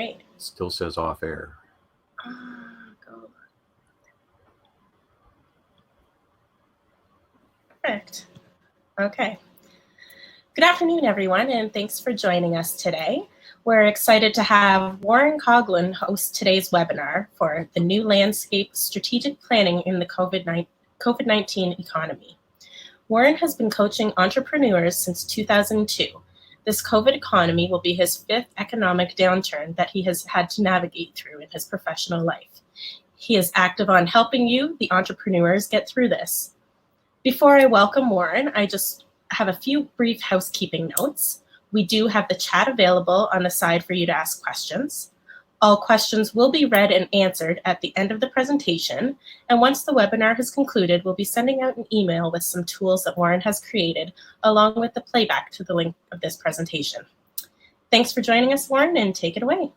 right. Still says off air. Go. Perfect. Okay. Good afternoon, everyone, and thanks for joining us today. We're excited to have Warren Coughlin host today's webinar for the new landscape strategic planning in the COVID-19 economy. Warren has been coaching entrepreneurs since 2002. This COVID economy will be his fifth economic downturn that he has had to navigate through in his professional life. He is active on helping you, the entrepreneurs, get through this. Before I welcome Warren, I just have a few brief housekeeping notes. We do have the chat available on the side for you to ask questions. All questions will be read and answered at the end of the presentation. And once the webinar has concluded, we'll be sending out an email with some tools that Warren has created, along with the playback to the link of this presentation. Thanks for joining us, Warren, and take it away.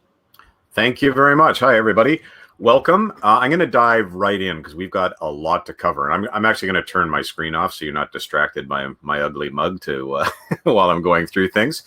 Thank you very much. Hi, everybody. Welcome. I'm going to dive right in because we've got a lot to cover. I'm actually going to turn my screen off so you're not distracted by my ugly mug while I'm going through things.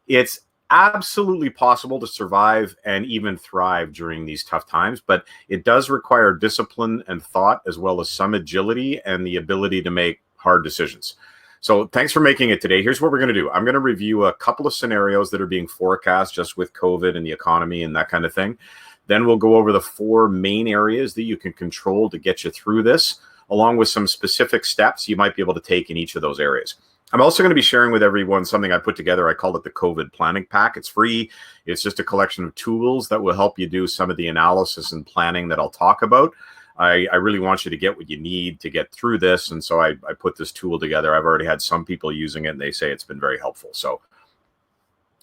It's absolutely possible to survive and even thrive during these tough times, but it does require discipline and thought, as well as some agility and the ability to make hard decisions. So thanks for making it today. Here's what we're going to do. I'm going to review a couple of scenarios that are being forecast just with COVID and the economy and that kind of thing. Then we'll go over the four main areas that you can control to get you through this, along with some specific steps you might be able to take in each of those areas. I'm also going to be sharing with everyone something I put together. I call it the COVID Planning Pack. It's free. It's just a collection of tools that will help you do some of the analysis and planning that I'll talk about. I really want you to get what you need to get through this. And so I put this tool together. I've already had some people using it, and they say it's been very helpful. So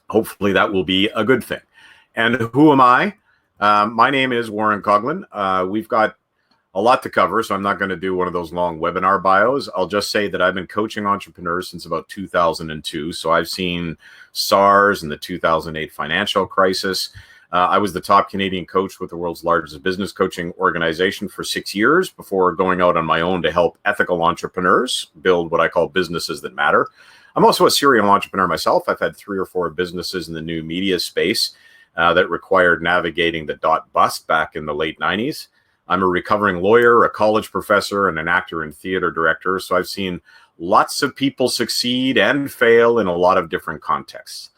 hopefully that will be a good thing. And who am I? My name is Warren Coughlin. We've got a lot to cover, so I'm not going to do one of those long webinar bios. I'll just say that I've been coaching entrepreneurs since about 2002. So I've seen SARS and the 2008 financial crisis. I was the top Canadian coach with the world's largest business coaching organization for 6 years before going out on my own to help ethical entrepreneurs build what I call businesses that matter. I'm also a serial entrepreneur myself. I've had 3 or 4 businesses in the new media space that required navigating the dot bust back in the late 90s. I'm a recovering lawyer, a college professor, and an actor and theater director. So I've seen lots of people succeed and fail in a lot of different contexts.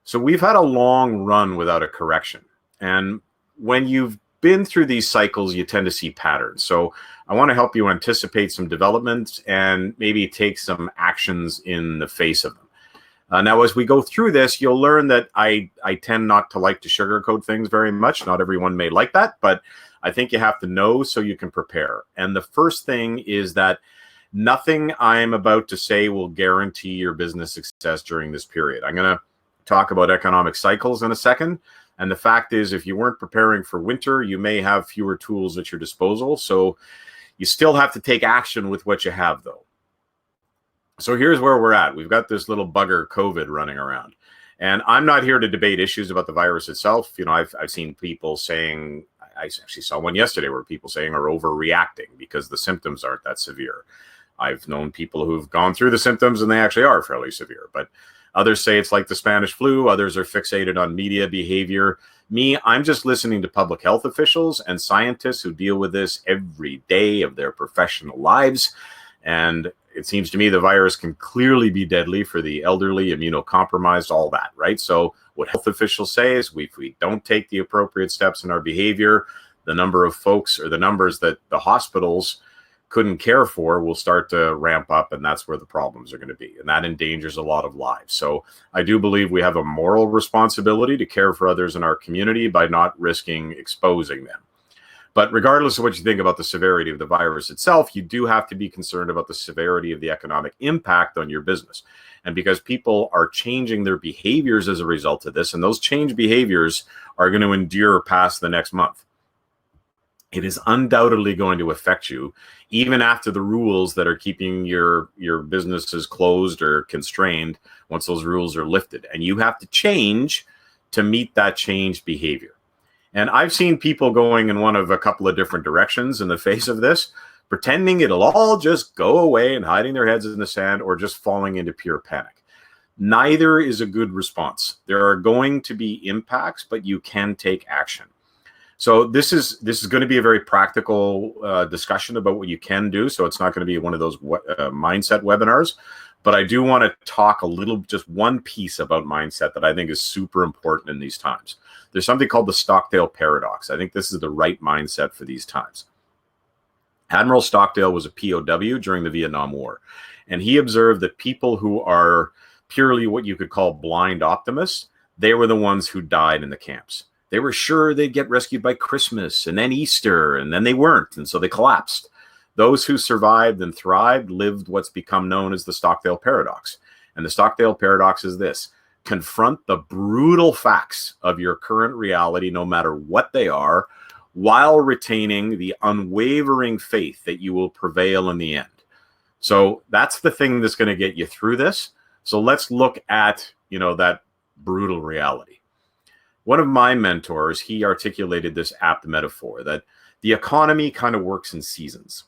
So we've had a long run without a correction. And when you've been through these cycles, you tend to see patterns. So I want to help you anticipate some developments and maybe take some actions in the face of them. Now, as we go through this, you'll learn that I tend not to like to sugarcoat things very much. Not everyone may like that, but I think you have to know so you can prepare. And the first thing is that nothing I'm about to say will guarantee your business success during this period. I'm going to talk about economic cycles in a second. And the fact is, if you weren't preparing for winter, you may have fewer tools at your disposal. So you still have to take action with what you have, though. So here's where we're at. We've got this little bugger COVID running around. And I'm not here to debate issues about the virus itself. You know, I've seen people saying, I actually saw one yesterday where people saying are overreacting because the symptoms aren't that severe. I've known people who've gone through the symptoms and they actually are fairly severe. But others say it's like the Spanish flu. Others are fixated on media behavior. Me, I'm just listening to public health officials and scientists who deal with this every day of their professional lives. And it seems to me the virus can clearly be deadly for the elderly, immunocompromised, all that, right? So what health officials say is if we don't take the appropriate steps in our behavior, the number of folks or the numbers that the hospitals couldn't care for will start to ramp up, and that's where the problems are going to be. And that endangers a lot of lives. So I do believe we have a moral responsibility to care for others in our community by not risking exposing them. But regardless of what you think about the severity of the virus itself, you do have to be concerned about the severity of the economic impact on your business. And because people are changing their behaviors as a result of this, and those changed behaviors are going to endure past the next month, it is undoubtedly going to affect you even after the rules that are keeping your businesses closed or constrained once those rules are lifted. And you have to change to meet that changed behavior. And I've seen people going in one of a couple of different directions in the face of this, pretending it'll all just go away and hiding their heads in the sand or just falling into pure panic. Neither is a good response. There are going to be impacts, but you can take action. So this is going to be a very practical discussion about what you can do. So it's not going to be one of those mindset webinars, but I do want to talk a little, just one piece about mindset that I think is super important in these times. There's something called the Stockdale Paradox. I think this is the right mindset for these times. Admiral Stockdale was a POW during the Vietnam War, and he observed that people who are purely what you could call blind optimists, they were the ones who died in the camps. They were sure they'd get rescued by Christmas and then Easter, and then they weren't, and so they collapsed. Those who survived and thrived lived what's become known as the Stockdale Paradox. And the Stockdale Paradox is this: confront the brutal facts of your current reality, no matter what they are, while retaining the unwavering faith that you will prevail in the end. So that's the thing that's going to get you through this. So let's look at, that brutal reality. One of my mentors, he articulated this apt metaphor that the economy kind of works in seasons.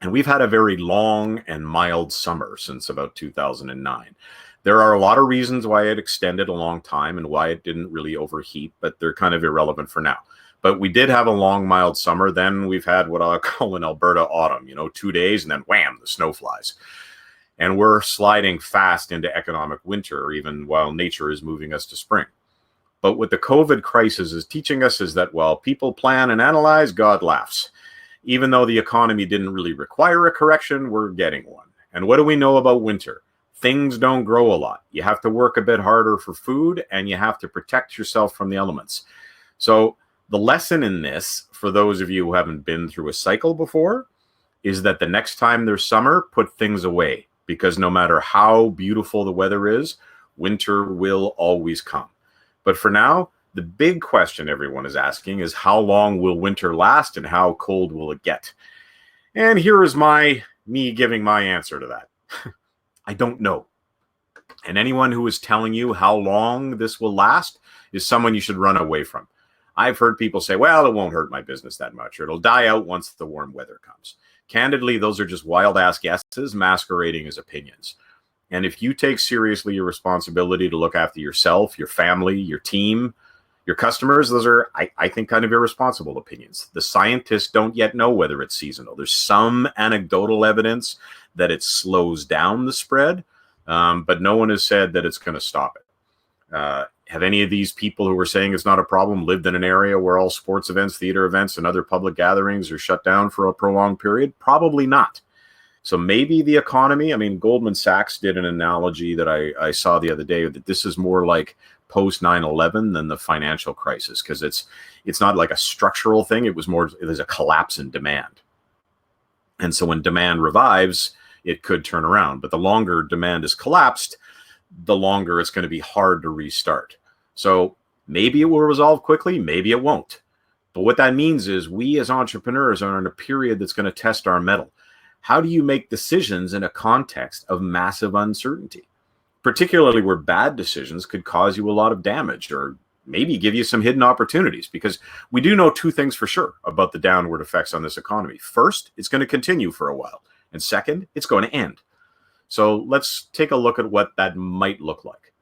And we've had a very long and mild summer since about 2009. There are a lot of reasons why it extended a long time and why it didn't really overheat, but they're kind of irrelevant for now. But we did have a long, mild summer. Then we've had what I call in Alberta autumn, 2 days, and then wham, the snow flies. And we're sliding fast into economic winter, even while nature is moving us to spring. But what the COVID crisis is teaching us is that while people plan and analyze, God laughs. Even though the economy didn't really require a correction, we're getting one. And what do we know about winter? Things don't grow a lot. You have to work a bit harder for food, and you have to protect yourself from the elements. So the lesson in this, for those of you who haven't been through a cycle before, is that the next time there's summer, put things away. Because no matter how beautiful the weather is, winter will always come. But for now, the big question everyone is asking is, how long will winter last and how cold will it get? And here is me giving my answer to that. I don't know. And anyone who is telling you how long this will last is someone you should run away from. I've heard people say, well, it won't hurt my business that much, or it'll die out once the warm weather comes. Candidly, those are just wild-ass guesses masquerading as opinions. And if you take seriously your responsibility to look after yourself, your family, your team, your customers, those are, I think, kind of irresponsible opinions. The scientists don't yet know whether it's seasonal. There's some anecdotal evidence that it slows down the spread, but no one has said that it's going to stop it. Have any of these people who were saying it's not a problem lived in an area where all sports events, theater events, and other public gatherings are shut down for a prolonged period? Probably not. So maybe the economy, Goldman Sachs did an analogy that I saw the other day, that this is more like post 9/11 than the financial crisis, because it's not like a structural thing. There's a collapse in demand. And so when demand revives, it could turn around. But the longer demand is collapsed, the longer it's going to be hard to restart. So maybe it will resolve quickly, maybe it won't. But what that means is we as entrepreneurs are in a period that's going to test our mettle. How do you make decisions in a context of massive uncertainty, particularly where bad decisions could cause you a lot of damage or maybe give you some hidden opportunities? Because we do know two things for sure about the downward effects on this economy. First, it's going to continue for a while. And second, it's going to end. So let's take a look at what that might look like.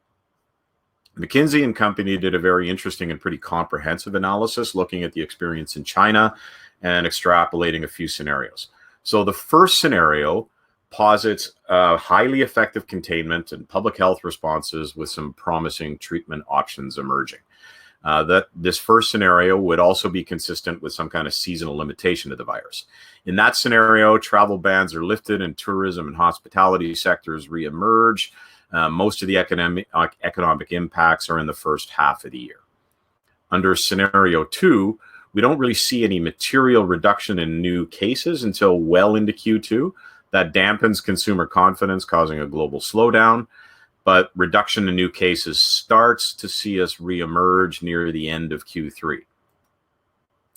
McKinsey and Company did a very interesting and pretty comprehensive analysis looking at the experience in China and extrapolating a few scenarios. So the first scenario posits highly effective containment and public health responses with some promising treatment options emerging. That this first scenario would also be consistent with some kind of seasonal limitation of the virus. In that scenario, travel bans are lifted and tourism and hospitality sectors reemerge. Most of the economic impacts are in the first half of the year. Under scenario 2, we don't really see any material reduction in new cases until well into Q2. That dampens consumer confidence, causing a global slowdown. But reduction in new cases starts to see us reemerge near the end of Q3.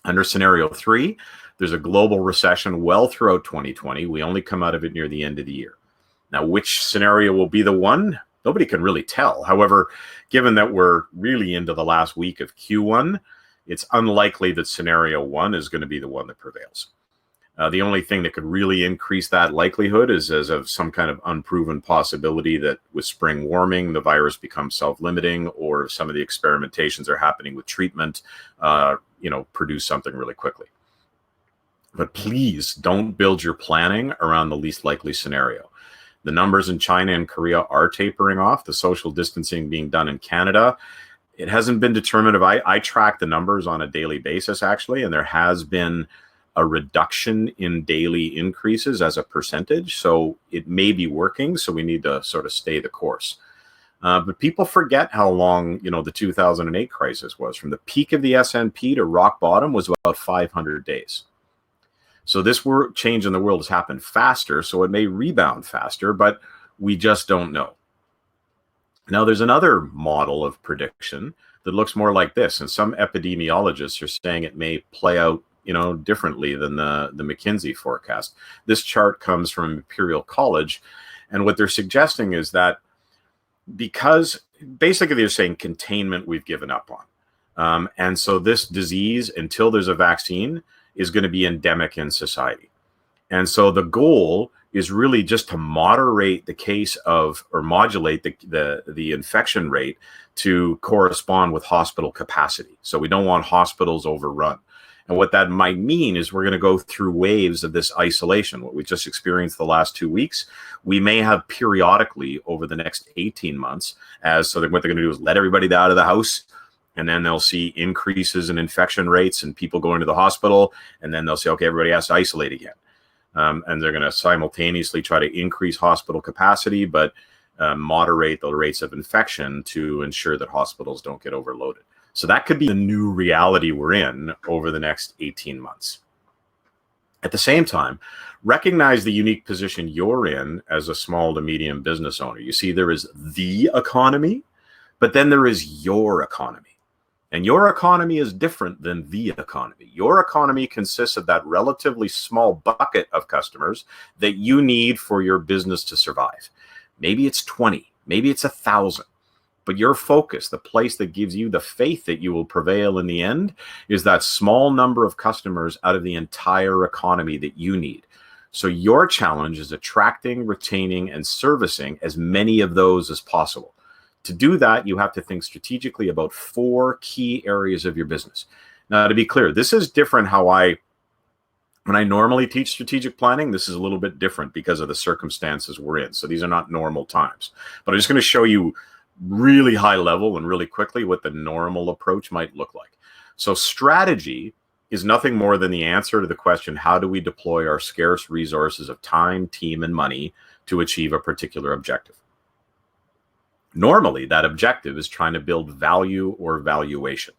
Under scenario 3, there's a global recession well throughout 2020. We only come out of it near the end of the year. Now, which scenario will be the one? Nobody can really tell. However, given that we're really into the last week of Q1, it's unlikely that scenario 1 is going to be the one that prevails. The only thing that could really increase that likelihood is as of some kind of unproven possibility that with spring warming, the virus becomes self-limiting, or some of the experimentations are happening with treatment, produce something really quickly. But please don't build your planning around the least likely scenario. The numbers in China and Korea are tapering off. The social distancing being done in Canada, it hasn't been determinative. I track the numbers on a daily basis, actually, and there has been a reduction in daily increases as a percentage. So it may be working. So we need to sort of stay the course. But people forget how long, the 2008 crisis was. From the peak of the S&P to rock bottom was about 500 days. So this change in the world has happened faster. So it may rebound faster, but we just don't know. Now, there's another model of prediction that looks more like this. And some epidemiologists are saying it may play out differently than the McKinsey forecast. This chart comes from Imperial College, and what they're suggesting is that because basically they're saying containment we've given up on. And so this disease, until there's a vaccine, is going to be endemic in society. And so the goal is really just to moderate the case of, or modulate the infection rate to correspond with hospital capacity. So we don't want hospitals overrun. And what that might mean is we're going to go through waves of this isolation. What we just experienced the last 2 weeks, we may have periodically over the next 18 months, what they're going to do is let everybody out of the house, and then they'll see increases in infection rates and people going to the hospital, and then they'll say, okay, everybody has to isolate again. And they're going to simultaneously try to increase hospital capacity, but moderate the rates of infection to ensure that hospitals don't get overloaded. So that could be the new reality we're in over the next 18 months. At the same time, recognize the unique position you're in as a small to medium business owner. You see, there is the economy, but then there is your economy. And your economy is different than the economy. Your economy consists of that relatively small bucket of customers that you need for your business to survive. Maybe it's 20, maybe it's 1,000. But your focus, the place that gives you the faith that you will prevail in the end, is that small number of customers out of the entire economy that you need. So your challenge is attracting, retaining, and servicing as many of those as possible. To do that, you have to think strategically about 4 key areas of your business. Now, to be clear, this is different when I normally teach strategic planning, this is a little bit different because of the circumstances we're in. So these are not normal times. But I'm just going to show you really high level and really quickly what the normal approach might look like. So strategy is nothing more than the answer to the question, how do we deploy our scarce resources of time, team, and money to achieve a particular objective? Normally, that objective is trying to build value or valuation.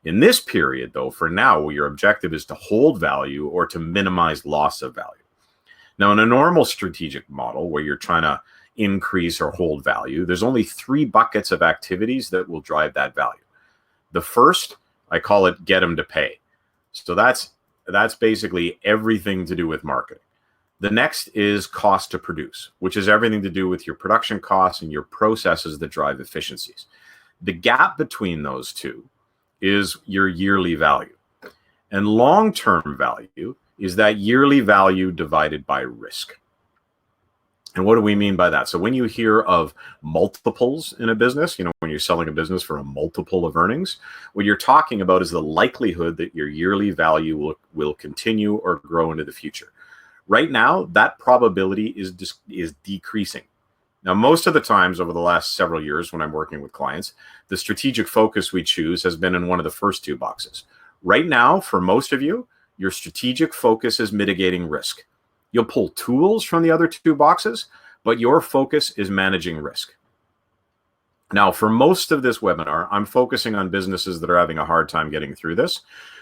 In this period, though, for now, your objective is to hold value or to minimize loss of value. Now, in a normal strategic model where you're trying to increase or hold value, there's only 3 buckets of activities that will drive that value. The first, I call it get them to pay. So that's basically everything to do with marketing. The next is cost to produce, which is everything to do with your production costs and your processes that drive efficiencies. The gap between those two is your yearly value. And long-term value is that yearly value divided by risk. And what do we mean by that? So when you hear of multiples in a business, when you're selling a business for a multiple of earnings, what you're talking about is the likelihood that your yearly value will continue or grow into the future. Right now, that probability is decreasing. Now, most of the times over the last several years when I'm working with clients, the strategic focus we choose has been in one of the first 2 boxes. Right now, for most of you, your strategic focus is mitigating risk. You'll pull tools from the other 2 boxes, but your focus is managing risk. Now, for most of this webinar, I'm focusing on businesses that are having a hard time getting through this.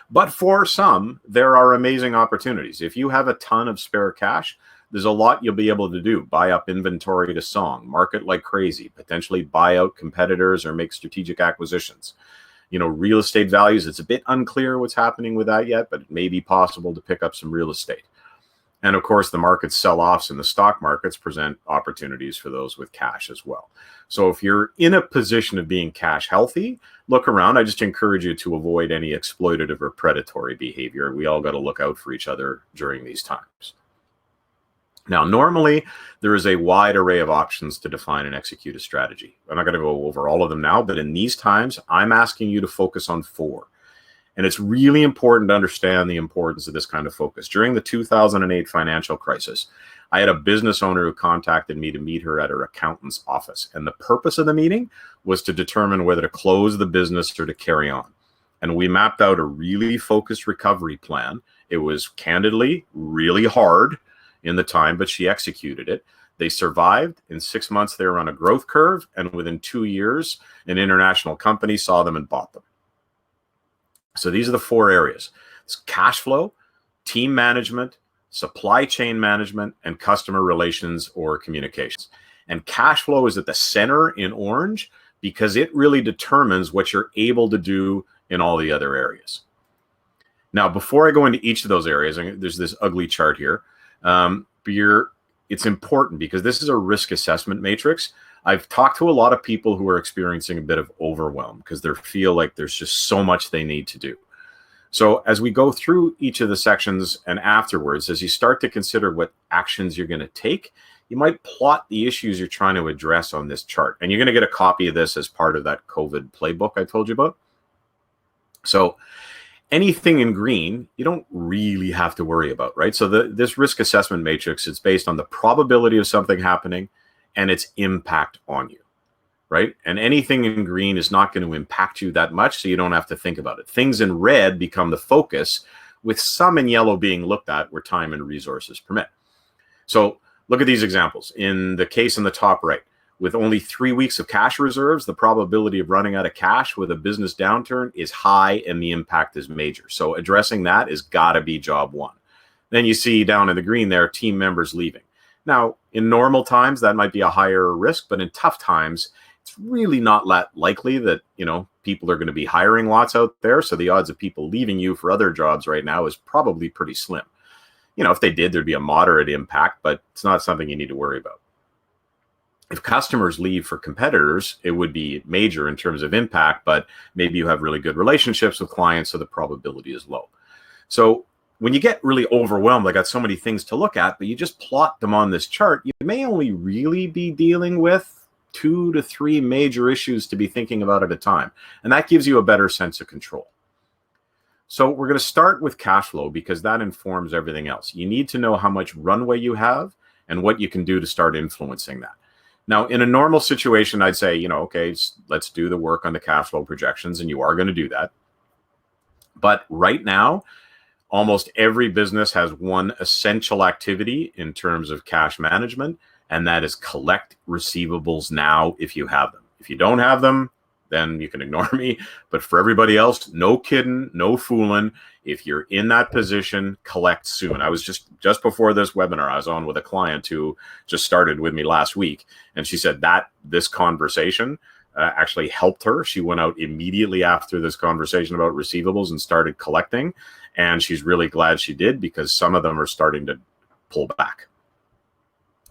But for some, there are amazing opportunities. If you have a ton of spare cash, there's a lot you'll be able to do. Buy up inventory to song, market like crazy, potentially buy out competitors or make strategic acquisitions. Real estate values, it's a bit unclear what's happening with that yet, but it may be possible to pick up some real estate. And of course, the market sell-offs in the stock markets present opportunities for those with cash as well. So if you're in a position of being cash healthy, look around. I just encourage you to avoid any exploitative or predatory behavior. We all got to look out for each other during these times. Now, normally, there is a wide array of options to define and execute a strategy. I'm not going to go over all of them now, but in these times, I'm asking you to focus on 4. And it's really important to understand the importance of this kind of focus. During the 2008 financial crisis, I had a business owner who contacted me to meet her at her accountant's office. And the purpose of the meeting was to determine whether to close the business or to carry on. And we mapped out a really focused recovery plan. It was candidly really hard in the time, but she executed it. They survived. In 6 months, they were on a growth curve. And within 2 years, an international company saw them and bought them. So these are the 4 areas. It's cash flow, team management, supply chain management, and customer relations or communications. And cash flow is at the center in orange because it really determines what you're able to do in all the other areas. Now, before I go into each of those areas, there's this ugly chart here. It's important because this is a risk assessment matrix. I've talked to a lot of people who are experiencing a bit of overwhelm because they feel like there's just so much they need to do. So as we go through each of the sections and afterwards, as you start to consider what actions you're going to take, you might plot the issues you're trying to address on this chart. And you're going to get a copy of this as part of that COVID playbook I told you about. So anything in green, you don't really have to worry about, right? So this risk assessment matrix is based on the probability of something happening and its impact on you, right? And anything in green is not going to impact you that much, so you don't have to think about it. Things in red become the focus, with some in yellow being looked at where time and resources permit. So look at these examples. In the case in the top right, with only 3 weeks of cash reserves, the probability of running out of cash with a business downturn is high and the impact is major. So addressing that is got to be job 1. Then you see down in the green there, team members leaving. Now, in normal times, that might be a higher risk, but in tough times, it's really not likely that, people are going to be hiring lots out there. So the odds of people leaving you for other jobs right now is probably pretty slim. If they did, there'd be a moderate impact, but it's not something you need to worry about. If customers leave for competitors, it would be major in terms of impact, but maybe you have really good relationships with clients, so the probability is low. So when you get really overwhelmed, I got so many things to look at, but you just plot them on this chart, you may only really be dealing with 2 to 3 major issues to be thinking about at a time. And that gives you a better sense of control. So we're going to start with cash flow because that informs everything else. You need to know how much runway you have and what you can do to start influencing that. Now, in a normal situation, I'd say, okay, let's do the work on the cash flow projections, and you are going to do that. But right now, almost every business has one essential activity in terms of cash management, and that is collect receivables now if you have them. If you don't have them, then you can ignore me. But for everybody else, no kidding, no fooling. If you're in that position, collect soon. I was just before this webinar, I was on with a client who just started with me last week. And she said that this conversation actually helped her. She went out immediately after this conversation about receivables and started collecting. And she's really glad she did because some of them are starting to pull back.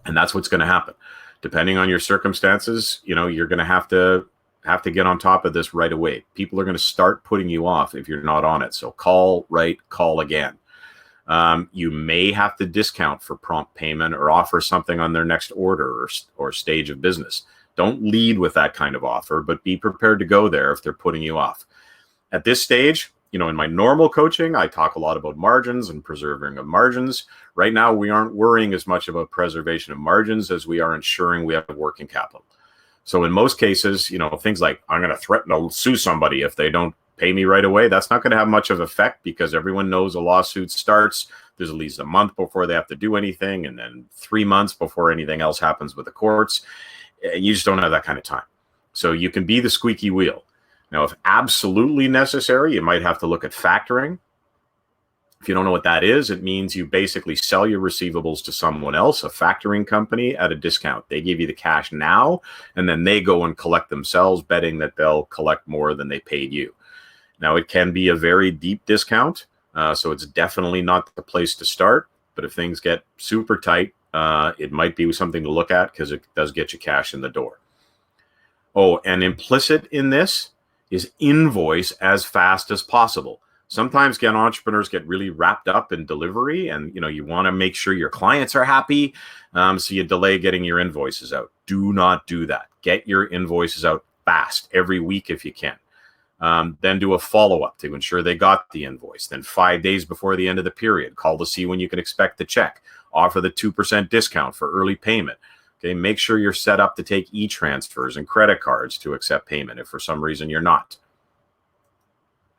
And that's what's going to happen. Depending on your circumstances, you're going to have to get on top of this right away. People are going to start putting you off if you're not on it. So call, write, call again. You may have to discount for prompt payment or offer something on their next order or stage of business. Don't lead with that kind of offer, but be prepared to go there if they're putting you off. At this stage, in my normal coaching, I talk a lot about margins and preserving of margins. Right now, we aren't worrying as much about preservation of margins as we are ensuring we have working capital. So in most cases, things like I'm going to threaten to sue somebody if they don't pay me right away. That's not going to have much of effect because everyone knows a lawsuit starts. There's at least a month before they have to do anything, and then 3 months before anything else happens with the courts. You just don't have that kind of time. So you can be the squeaky wheel. Now, if absolutely necessary, you might have to look at factoring. If you don't know what that is, it means you basically sell your receivables to someone else, a factoring company, at a discount. They give you the cash now, and then they go and collect themselves, betting that they'll collect more than they paid you. Now, it can be a very deep discount, so it's definitely not the place to start. But if things get super tight, it might be something to look at because it does get you cash in the door. Oh, and implicit in this is invoice as fast as possible. Sometimes entrepreneurs get really wrapped up in delivery, and you want to make sure your clients are happy, so you delay getting your invoices out. Do not do that. Get your invoices out fast every week if you can. Then do a follow-up to ensure they got the invoice. Then 5 days before the end of the period, call to see when you can expect the check. Offer the 2% discount for early payment. Okay, make sure you're set up to take e-transfers and credit cards to accept payment if for some reason you're not.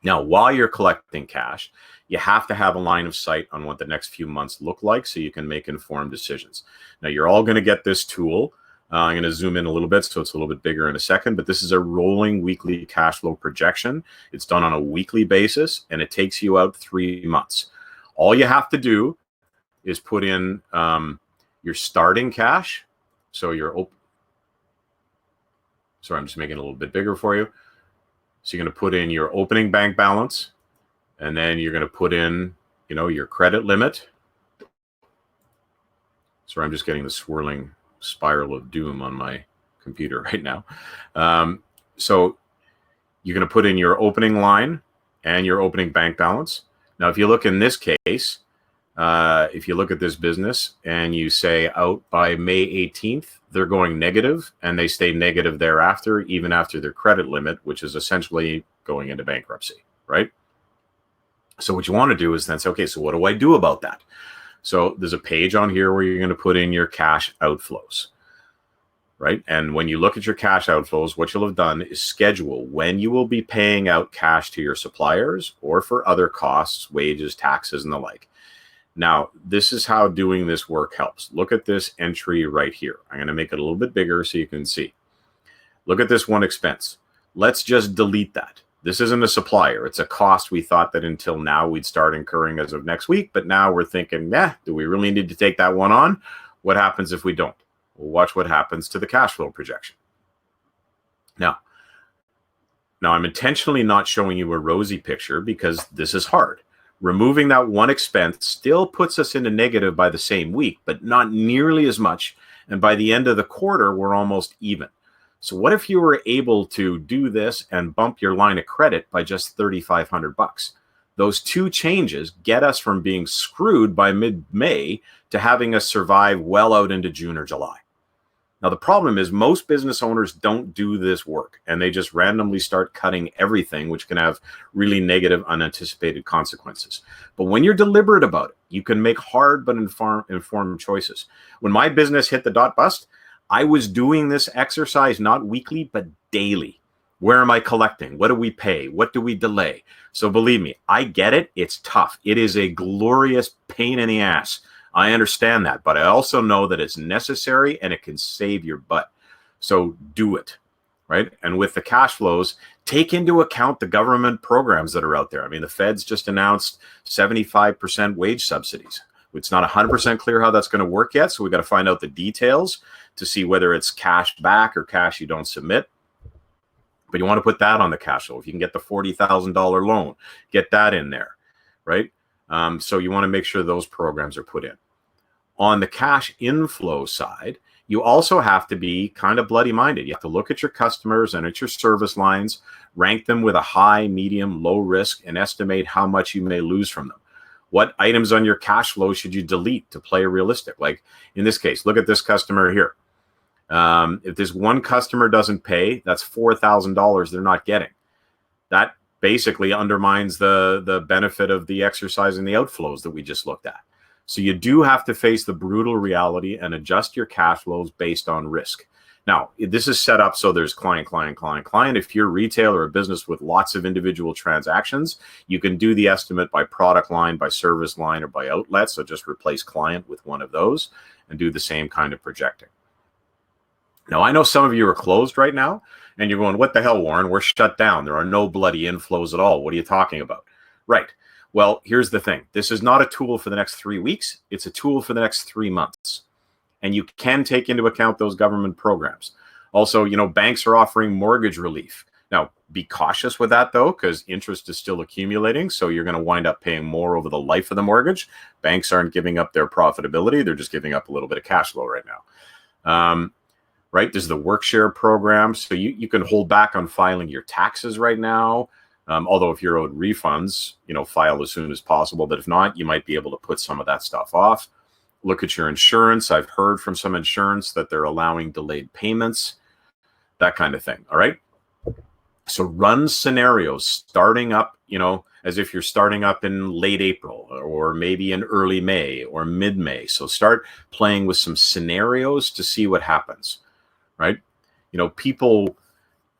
Now, while you're collecting cash, you have to have a line of sight on what the next few months look like so you can make informed decisions. Now, you're all going to get this tool. I'm going to zoom in a little bit so it's a little bit bigger in a second, but this is a rolling weekly cash flow projection. It's done on a weekly basis, and it takes you out 3 months. All you have to do is put in your starting cash. So sorry, I'm just making it a little bit bigger for you. So you're going to put in your opening bank balance, and then you're going to put in, your credit limit. Sorry, I'm just getting the swirling spiral of doom on my computer right now. So you're going to put in your opening line and your opening bank balance. Now, if you look in this case, if you look at this business and you say out by May 18th, they're going negative, and they stay negative thereafter, even after their credit limit, which is essentially going into bankruptcy, right? So what you want to do is then say, okay, so what do I do about that? So there's a page on here where you're going to put in your cash outflows, right? And when you look at your cash outflows, what you'll have done is schedule when you will be paying out cash to your suppliers or for other costs, wages, taxes, and the like. Now, this is how doing this work helps. Look at this entry right here. I'm going to make it a little bit bigger so you can see. Look at this one expense. Let's just delete that. This isn't a supplier. It's a cost we thought that until now we'd start incurring as of next week, but now we're thinking, do we really need to take that one on? What happens if we don't? We'll watch what happens to the cash flow projection. Now I'm intentionally not showing you a rosy picture because this is hard. Removing that one expense still puts us into negative by the same week, but not nearly as much. And by the end of the quarter, we're almost even. So what if you were able to do this and bump your line of credit by just $3,500? Those two changes get us from being screwed by mid-May to having us survive well out into June or July. Now, the problem is most business owners don't do this work, and they just randomly start cutting everything, which can have really negative, unanticipated consequences. But when you're deliberate about it, you can make hard but informed choices. When my business hit the dot bust, I was doing this exercise not weekly, but daily. Where am I collecting? What do we pay? What do we delay? So believe me, I get it. It's tough. It is a glorious pain in the ass. I understand that, but I also know that it's necessary and it can save your butt. So do it, right? And with the cash flows, take into account the government programs that are out there. I mean, the Fed's just announced 75% wage subsidies. It's not 100% clear how that's going to work yet, so we got to find out the details to see whether it's cash back or cash you don't submit. But you want to put that on the cash flow. If you can get the $40,000 loan, get that in there, right? So you want to make sure those programs are put in. On the cash inflow side, you also have to be kind of bloody minded. You have to look at your customers and at your service lines, rank them with a high, medium, low risk, and estimate how much you may lose from them. What items on your cash flow should you delete to play realistic? Like in this case, look at this customer here. If this one customer doesn't pay, that's $4,000 they're not getting. That basically undermines the benefit of the exercise and the outflows that we just looked at. So you do have to face the brutal reality and adjust your cash flows based on risk. Now, this is set up so there's client, client, client, client. If you're retail or a business with lots of individual transactions, you can do the estimate by product line, by service line, or by outlet. So just replace client with one of those and do the same kind of projecting. Now, I know some of you are closed right now and you're going, what the hell, Warren? We're shut down. There are no bloody inflows at all. What are you talking about? Right. Well, here's the thing. This is not a tool for the next 3 weeks. It's a tool for the next 3 months. And you can take into account those government programs. Also, banks are offering mortgage relief. Now, be cautious with that, though, because interest is still accumulating. So you're going to wind up paying more over the life of the mortgage. Banks aren't giving up their profitability. They're just giving up a little bit of cash flow right now. Right? There's the work share program. So you can hold back on filing your taxes right now. Although if you're owed refunds, file as soon as possible. But if not, you might be able to put some of that stuff off. Look at your insurance. I've heard from some insurance that they're allowing delayed payments, that kind of thing. All right. So run scenarios starting up, as if you're starting up in late April or maybe in early May or mid-May. So start playing with some scenarios to see what happens, right? People,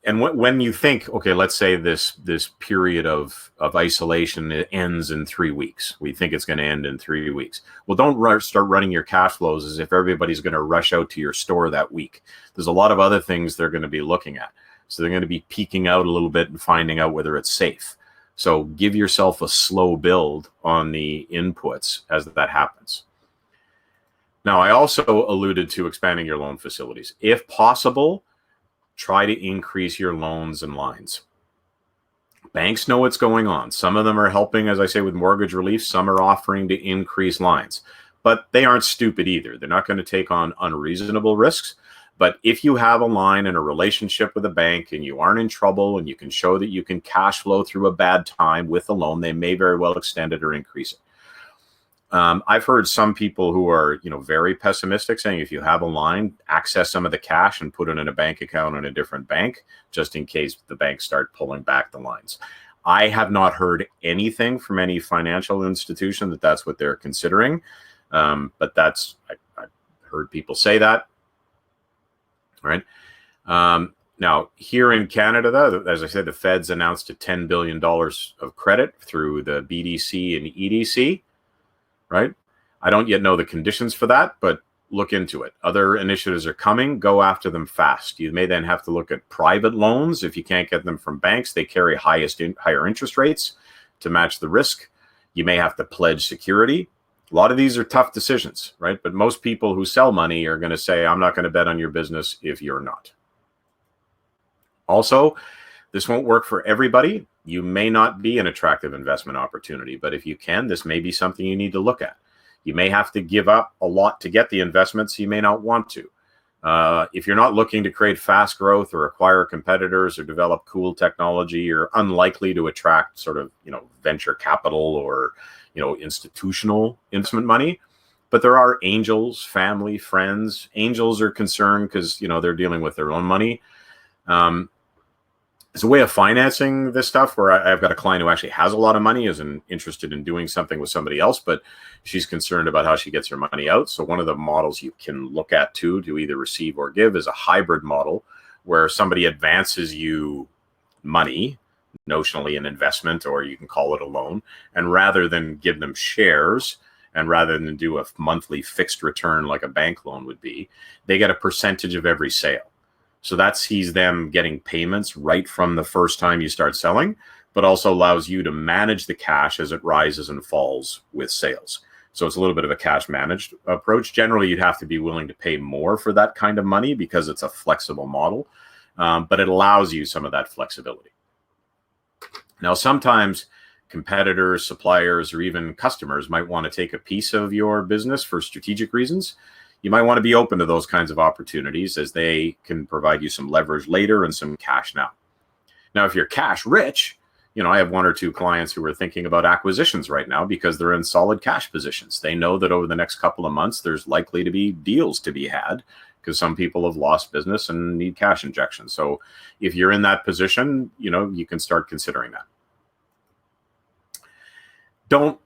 and when you think, okay, let's say this period of isolation ends in 3 weeks. We think it's going to end in 3 weeks. Well, don't start running your cash flows as if everybody's going to rush out to your store that week. There's a lot of other things they're going to be looking at. So they're going to be peeking out a little bit and finding out whether it's safe. So give yourself a slow build on the inputs as that happens. Now, I also alluded to expanding your loan facilities. If possible, try to increase your loans and lines. Banks know what's going on. Some of them are helping, as I say, with mortgage relief. Some are offering to increase lines. But they aren't stupid either. They're not going to take on unreasonable risks. But if you have a line and a relationship with a bank and you aren't in trouble and you can show that you can cash flow through a bad time with a loan, they may very well extend it or increase it. I've heard some people who are, very pessimistic saying if you have a line, access some of the cash and put it in a bank account in a different bank, just in case the banks start pulling back the lines. I have not heard anything from any financial institution that that's what they're considering. But I've heard people say that. All right. Now, here in Canada, though, as I said, the Fed's announced a $10 billion of credit through the BDC and EDC, right? I don't yet know the conditions for that, but look into it. Other initiatives are coming. Go after them fast. You may then have to look at private loans. If you can't get them from banks, they carry higher interest rates to match the risk. You may have to pledge security. A lot of these are tough decisions, right? But most people who sell money are going to say, I'm not going to bet on your business if you're not. Also, this won't work for everybody. You may not be an attractive investment opportunity, but if you can, this may be something you need to look at. You may have to give up a lot to get the investments. You may not want to. If you're not looking to create fast growth or acquire competitors or develop cool technology, you're unlikely to attract sort of, venture capital or, institutional investment money. But there are angels, family, friends. Angels are concerned because, they're dealing with their own money. It's a way of financing this stuff where I've got a client who actually has a lot of money, isn't interested in doing something with somebody else, but she's concerned about how she gets her money out. So one of the models you can look at too, to either receive or give, is a hybrid model where somebody advances you money, notionally an investment, or you can call it a loan. And rather than give them shares, and rather than do a monthly fixed return like a bank loan would be, they get a percentage of every sale. So that sees them getting payments right from the first time you start selling, but also allows you to manage the cash as it rises and falls with sales. So it's a little bit of a cash managed approach. Generally, you'd have to be willing to pay more for that kind of money because it's a flexible model, but it allows you some of that flexibility. Now, sometimes competitors, suppliers, or even customers might want to take a piece of your business for strategic reasons. You might want to be open to those kinds of opportunities as they can provide you some leverage later and some cash now. Now, if you're cash rich, I have one or two clients who are thinking about acquisitions right now because they're in solid cash positions. They know that over the next couple of months, there's likely to be deals to be had because some people have lost business and need cash injection. So if you're in that position, you can start considering that. Don't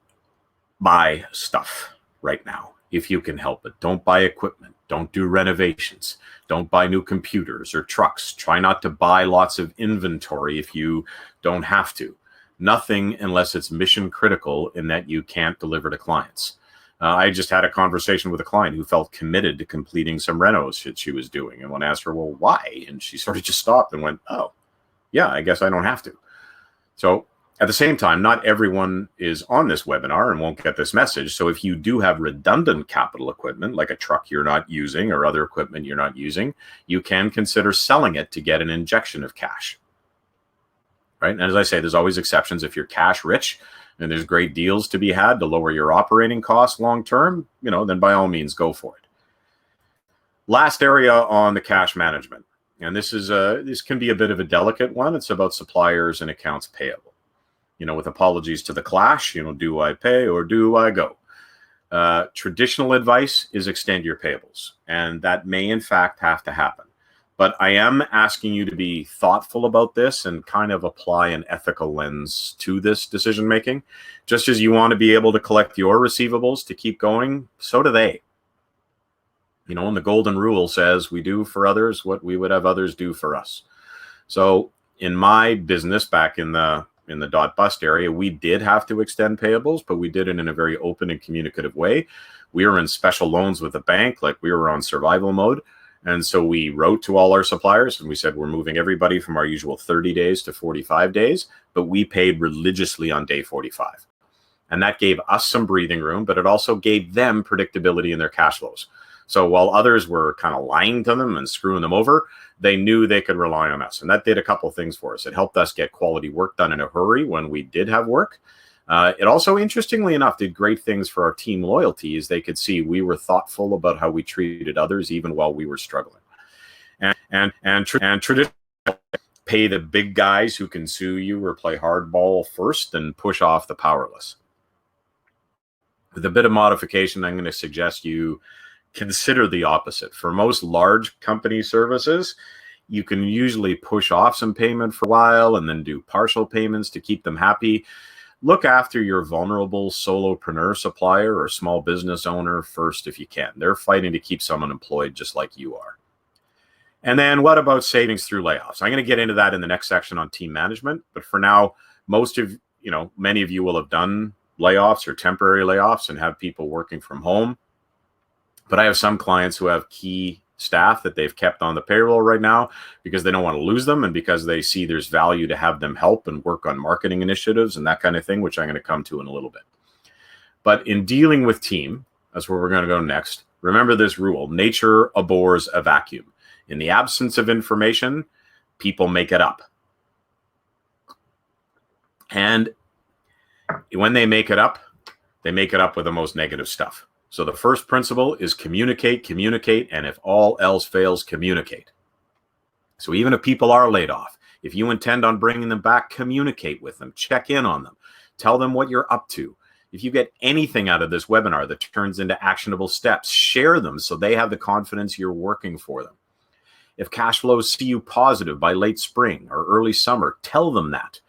buy stuff right now. If you can help it, don't buy equipment. Don't do renovations. Don't buy new computers or trucks. Try not to buy lots of inventory if you don't have to. Nothing unless it's mission critical in that you can't deliver to clients. I just had a conversation with a client who felt committed to completing some renos that she was doing. And when I asked her, well, why? And she sort of just stopped and went, oh, yeah, I guess I don't have to. So at the same time, not everyone is on this webinar and won't get this message. So if you do have redundant capital equipment, like a truck you're not using or other equipment you're not using, you can consider selling it to get an injection of cash. right? And as I say, there's always exceptions. If you're cash rich and there's great deals to be had to lower your operating costs long term, then by all means go for it. Last area on the cash management, and this can be a bit of a delicate one. It's about suppliers and accounts payable. With apologies to the clash, do I pay or do I go? Traditional advice is extend your payables, and that may in fact have to happen. But I am asking you to be thoughtful about this and kind of apply an ethical lens to this decision making. Just as you want to be able to collect your receivables to keep going, so do they. And the golden rule says we do for others what we would have others do for us. So in my business back in the dot bust area, we did have to extend payables, but we did it in a very open and communicative way. We were in special loans with the bank, like we were on survival mode. And so we wrote to all our suppliers and we said, we're moving everybody from our usual 30 days to 45 days, but we paid religiously on day 45. And that gave us some breathing room, but it also gave them predictability in their cash flows. So while others were kind of lying to them and screwing them over, they knew they could rely on us. And that did a couple of things for us. It helped us get quality work done in a hurry when we did have work. It also, interestingly enough, did great things for our team loyalty, as they could see we were thoughtful about how we treated others, even while we were struggling. And traditionally, pay the big guys who can sue you or play hardball first and push off the powerless. With a bit of modification, I'm going to suggest you consider the opposite. For most large company services, you can usually push off some payment for a while and then do partial payments to keep them happy. Look after your vulnerable solopreneur supplier or small business owner first if you can. They're fighting to keep someone employed just like you are. And then what about savings through layoffs? I'm going to get into that in the next section on team management. But for now, many of you will have done layoffs or temporary layoffs and have people working from home. But I have some clients who have key staff that they've kept on the payroll right now because they don't want to lose them and because they see there's value to have them help and work on marketing initiatives and that kind of thing, which I'm going to come to in a little bit. But in dealing with team, that's where we're going to go next. Remember this rule: nature abhors a vacuum. In the absence of information, people make it up. And when they make it up with the most negative stuff. So the first principle is communicate, and if all else fails, communicate. So even if people are laid off, if you intend on bringing them back, communicate with them, check in on them, tell them what you're up to. If you get anything out of this webinar that turns into actionable steps, share them so they have the confidence you're working for them. If cash flows see you positive by late spring or early summer, tell them that.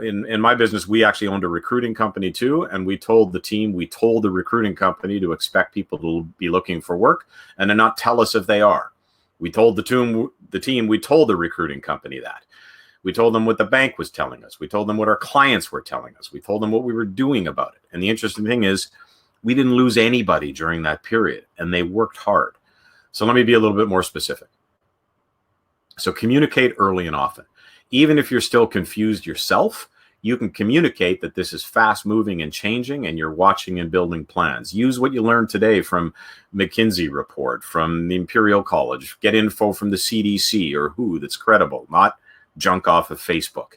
In my business, we actually owned a recruiting company too, and we told the recruiting company to expect people to be looking for work and to not tell us if they are. We told we told the recruiting company that. We told them what the bank was telling us. We told them what our clients were telling us. We told them what we were doing about it. And the interesting thing is, we didn't lose anybody during that period, and they worked hard. So let me be a little bit more specific. So communicate early and often. Even if you're still confused yourself, you can communicate that this is fast moving and changing and you're watching and building plans. Use what you learned today from McKinsey report, from the Imperial College. Get info from the CDC or WHO that's credible, not junk off of Facebook.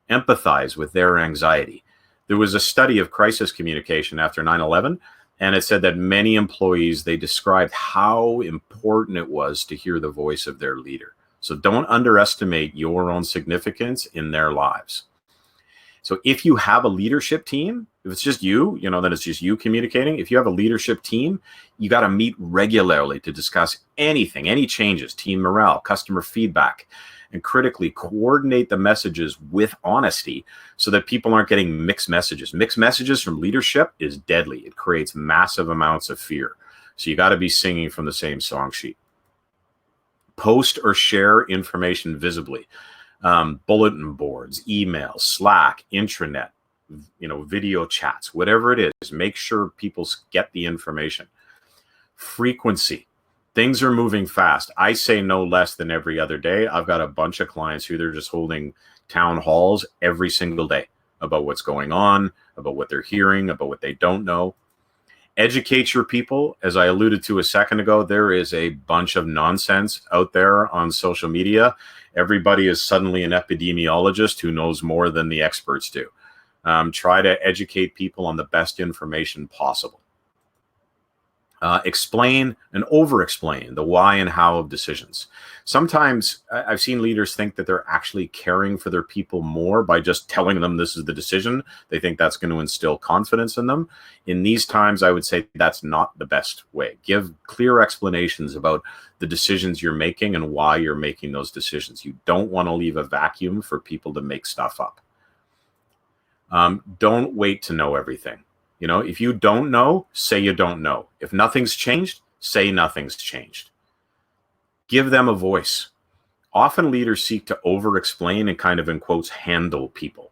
Empathize with their anxiety. There was a study of crisis communication after 9/11, and it said that many employees, they described how important it was to hear the voice of their leader. So don't underestimate your own significance in their lives. So if you have a leadership team, if it's just you, then it's just you communicating. If you have a leadership team, you got to meet regularly to discuss anything, any changes, team morale, customer feedback, and critically coordinate the messages with honesty so that people aren't getting mixed messages. Mixed messages from leadership is deadly. It creates massive amounts of fear. So you got to be singing from the same song sheet. Post or share information visibly. Bulletin boards, emails, Slack, intranet, video chats, whatever it is, make sure people get the information. Frequency. Things are moving fast. I say no less than every other day. I've got a bunch of clients who they're just holding town halls every single day about what's going on, about what they're hearing, about what they don't know. Educate your people. As I alluded to a second ago, there is a bunch of nonsense out there on social media. Everybody is suddenly an epidemiologist who knows more than the experts do. Try to educate people on the best information possible. Explain and over-explain the why and how of decisions. Sometimes I've seen leaders think that they're actually caring for their people more by just telling them this is the decision. They think that's going to instill confidence in them. In these times, I would say that's not the best way. Give clear explanations about the decisions you're making and why you're making those decisions. You don't want to leave a vacuum for people to make stuff up. Don't wait to know everything. You know, if you don't know, say you don't know. If nothing's changed, say nothing's changed. Give them a voice. Often leaders seek to over-explain and kind of, in quotes, handle people,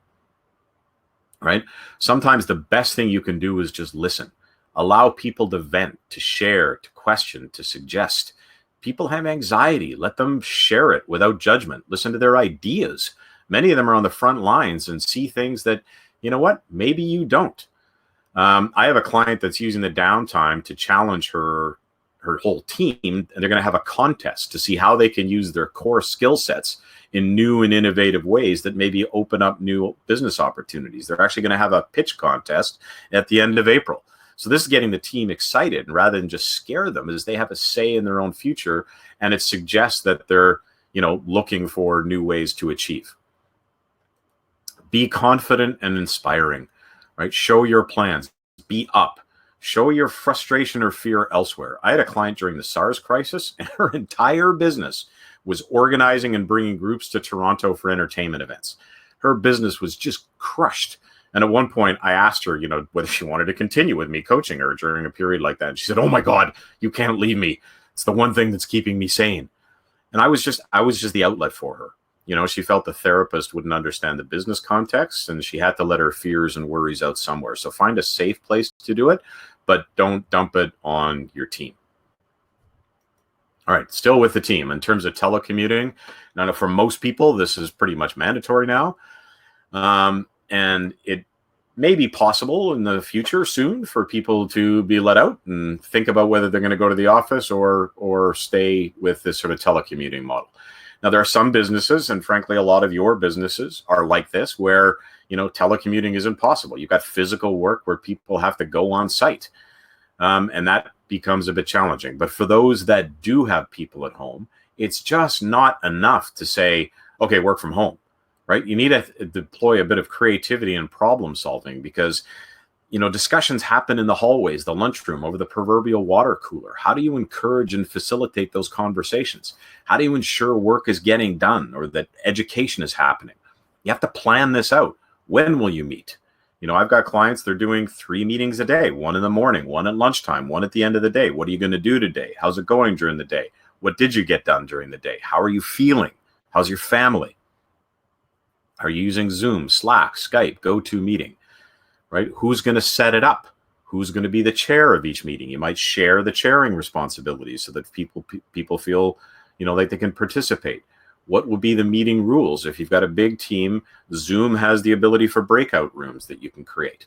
right? Sometimes the best thing you can do is just listen. Allow people to vent, to share, to question, to suggest. People have anxiety. Let them share it without judgment. Listen to their ideas. Many of them are on the front lines and see things that, you know what, maybe you don't. I have a client that's using the downtime to challenge her whole team, and they're going to have a contest to see how they can use their core skill sets in new and innovative ways that maybe open up new business opportunities. They're actually going to have a pitch contest at the end of April. So this is getting the team excited, and rather than just scare them, is they have a say in their own future, and it suggests that they're, you know, looking for new ways to achieve. Be confident and inspiring. Right? Show your plans. Be up. Show your frustration or fear elsewhere. I had a client during the SARS crisis, and her entire business was organizing and bringing groups to Toronto for entertainment events. Her business was just crushed. And at one point, I asked her, you know, whether she wanted to continue with me coaching her during a period like that. And she said, "Oh my God, you can't leave me. It's the one thing that's keeping me sane." And I was just the outlet for her. You know, she felt the therapist wouldn't understand the business context, and she had to let her fears and worries out somewhere. So find a safe place to do it, but don't dump it on your team. All right, still with the team. In terms of telecommuting, now for most people, this is pretty much mandatory now. And it may be possible in the future soon for people to be let out and think about whether they're going to go to the office or stay with this sort of telecommuting model. Now, there are some businesses, and frankly, a lot of your businesses are like this, where, you know, telecommuting isn't possible. You've got physical work where people have to go on site, and that becomes a bit challenging. But for those that do have people at home, it's just not enough to say, okay, work from home, right? You need to deploy a bit of creativity and problem solving, because, you know, discussions happen in the hallways, the lunchroom, over the proverbial water cooler. How do you encourage and facilitate those conversations? How do you ensure work is getting done or that education is happening? You have to plan this out. When will you meet? You know, I've got clients, they're doing 3 meetings a day, 1 in the morning, 1 at lunchtime, 1 at the end of the day. What are you going to do today? How's it going during the day? What did you get done during the day? How are you feeling? How's your family? Are you using Zoom, Slack, Skype, GoToMeeting? Right? Who's going to set it up? Who's going to be the chair of each meeting? You might share the chairing responsibilities so that people feel, you know, like they can participate. What will be the meeting rules? If you've got a big team, Zoom has the ability for breakout rooms that you can create.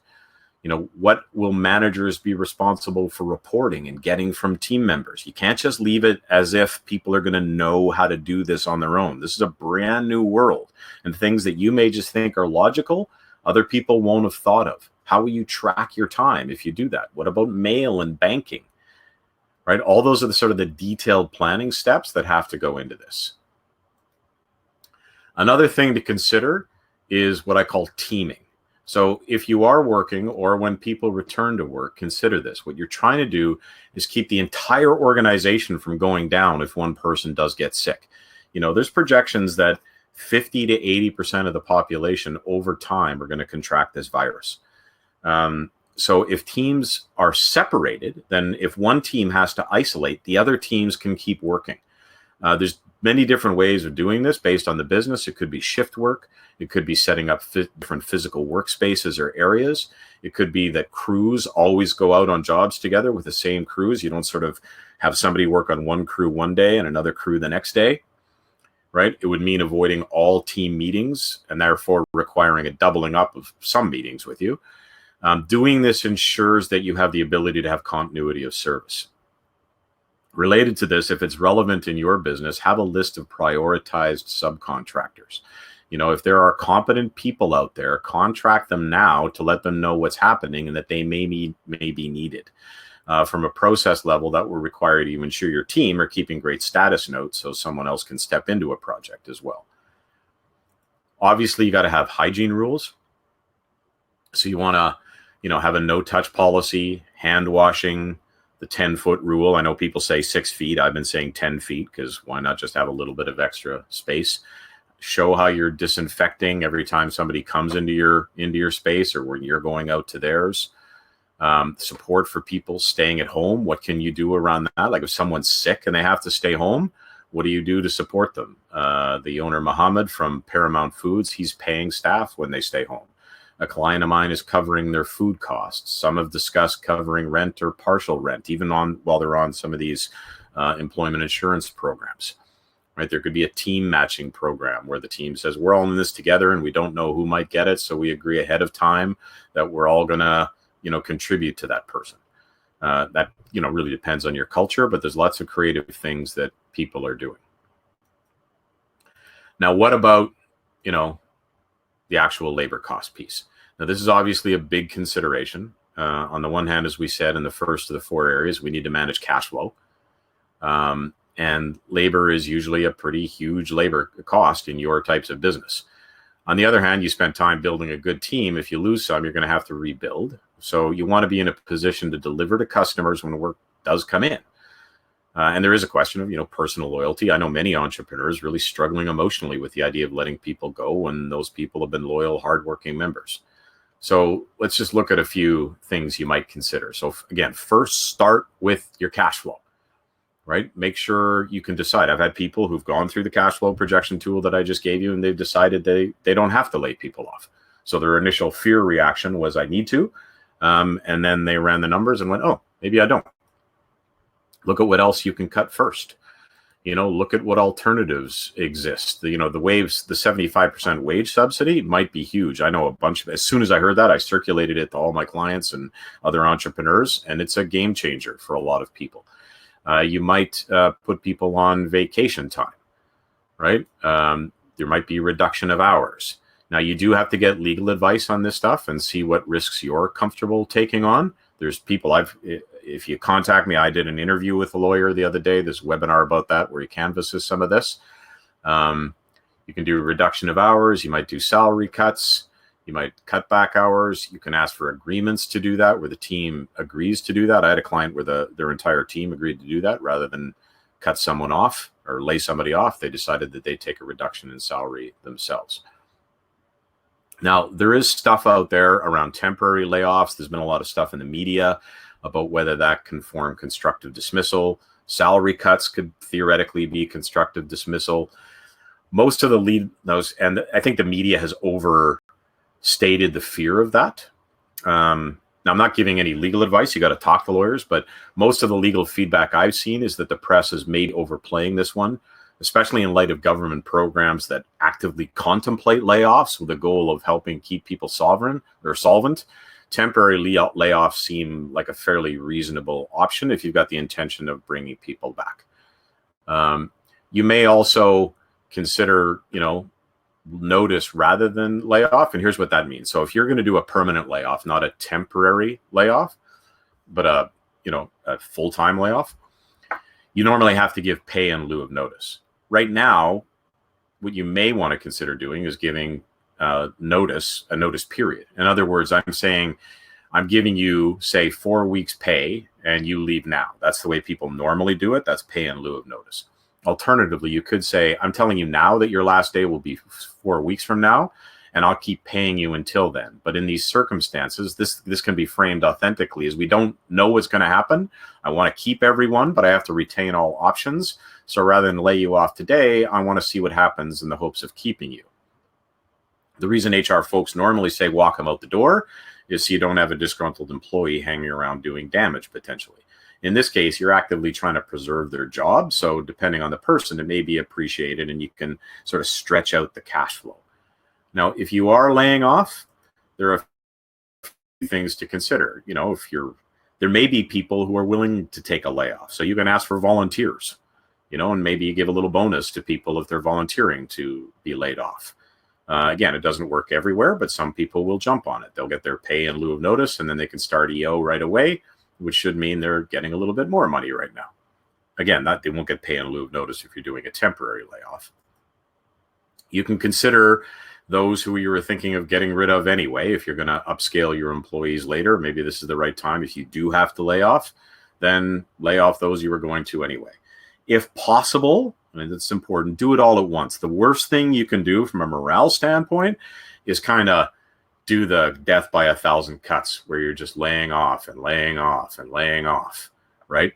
You know, what will managers be responsible for reporting and getting from team members? You can't just leave it as if people are going to know how to do this on their own. This is a brand new world, and things that you may just think are logical, other people won't have thought of. How will you track your time if you do that? What about mail and banking? Right? All those are the sort of the detailed planning steps that have to go into this. Another thing to consider is what I call teaming. So if you are working, or when people return to work, consider this. What you're trying to do is keep the entire organization from going down if one person does get sick. You know, there's projections that 50 to 80% of the population over time are going to contract this virus. So if teams are separated, then if one team has to isolate, the other teams can keep working. There's many different ways of doing this based on the business. It could be shift work. It could be setting up different physical workspaces or areas. It could be that crews always go out on jobs together with the same crews. You don't sort of have somebody work on one crew one day and another crew the next day, right? It would mean avoiding all team meetings and therefore requiring a doubling up of some meetings with you. Doing this ensures that you have the ability to have continuity of service. Related to this, if it's relevant in your business, have a list of prioritized subcontractors. If there are competent people out there, contract them now to let them know what's happening and that they may be needed. From a process level, that will require you to ensure your team are keeping great status notes so someone else can step into a project as well. Obviously, you got to have hygiene rules. So you want to, have a no-touch policy, hand washing, the 10-foot rule. I know people say 6 feet. I've been saying 10 feet because why not just have a little bit of extra space? Show how you're disinfecting every time somebody comes into your space or when you're going out to theirs. Support for people staying at home. What can you do around that? Like if someone's sick and they have to stay home, what do you do to support them? The owner, Mohammed from Paramount Foods, he's paying staff when they stay home. A client of mine is covering their food costs. Some have discussed covering rent or partial rent, even while they're on some of these employment insurance programs. Right? There could be a team matching program where the team says, we're all in this together and we don't know who might get it. So we agree ahead of time that we're all going to, contribute to that person. That, really depends on your culture, but there's lots of creative things that people are doing. Now, what about, the actual labor cost piece? Now, this is obviously a big consideration. On the one hand, as we said, in the first of the 4 areas, we need to manage cash flow. And labor is usually a pretty huge labor cost in your types of business. On the other hand, you spend time building a good team. If you lose some, you're going to have to rebuild. So you want to be in a position to deliver to customers when work does come in. And there is a question of, personal loyalty. I know many entrepreneurs really struggling emotionally with the idea of letting people go when those people have been loyal, hardworking members. So let's just look at a few things you might consider. So again, first start with your cash flow, right? Make sure you can decide. I've had people who've gone through the cash flow projection tool that I just gave you, and they've decided they don't have to lay people off. So their initial fear reaction was, I need to. And then they ran the numbers and went, oh, maybe I don't. Look at what else you can cut first. Look at what alternatives exist. The 75% wage subsidy might be huge. I know a bunch of, as soon as I heard that, I circulated it to all my clients and other entrepreneurs, and it's a game changer for a lot of people. You might put people on vacation time, right? There might be reduction of hours. Now, you do have to get legal advice on this stuff and see what risks you're comfortable taking on. There's people if you contact me, I did an interview with a lawyer the other day, this webinar about that, where he canvasses some of this. You can do a reduction of hours. You might do salary cuts. You might cut back hours. You can ask for agreements to do that, where the team agrees to do that. I had a client where their entire team agreed to do that rather than cut someone off or lay somebody off. They decided that they'd take a reduction in salary themselves. Now, there is stuff out there around temporary layoffs. There's been a lot of stuff in the media about whether that can form constructive dismissal. Salary cuts could theoretically be constructive dismissal. Most of those, and I think the media has overstated the fear of that. Now, I'm not giving any legal advice. You got to talk to lawyers, but most of the legal feedback I've seen is that the press is overplaying this one, especially in light of government programs that actively contemplate layoffs with the goal of helping keep people solvent. Temporary layoffs seem like a fairly reasonable option if you've got the intention of bringing people back. You may also consider, notice rather than layoff. And here's what that means. So if you're going to do a permanent layoff, not a temporary layoff, but a full-time layoff, you normally have to give pay in lieu of notice. Right now, what you may want to consider doing is giving a notice period. In other words, I'm saying I'm giving you, say, 4 weeks pay and you leave now. That's the way people normally do it. That's pay in lieu of notice. Alternatively, you could say, I'm telling you now that your last day will be 4 weeks from now, and I'll keep paying you until then. But in these circumstances, this can be framed authentically as we don't know what's going to happen. I want to keep everyone, but I have to retain all options. So rather than lay you off today, I want to see what happens in the hopes of keeping you. The reason HR folks normally say walk them out the door is so you don't have a disgruntled employee hanging around doing damage potentially. In this case, you're actively trying to preserve their job. So depending on the person, it may be appreciated and you can sort of stretch out the cash flow. Now, if you are laying off, there are things to consider. There may be people who are willing to take a layoff. So you can ask for volunteers, and maybe you give a little bonus to people if they're volunteering to be laid off. Again, it doesn't work everywhere, but some people will jump on it. They'll get their pay in lieu of notice, and then they can start EO right away, which should mean they're getting a little bit more money right now. Again, they won't get pay in lieu of notice if you're doing a temporary layoff. You can consider those who you were thinking of getting rid of anyway. If you're going to upscale your employees later, maybe this is the right time. If you do have to lay off, then lay off those you were going to anyway. If possible, it's important, do it all at once. The worst thing you can do from a morale standpoint is kind of do the death by 1,000 cuts, where you're just laying off and laying off and laying off, right?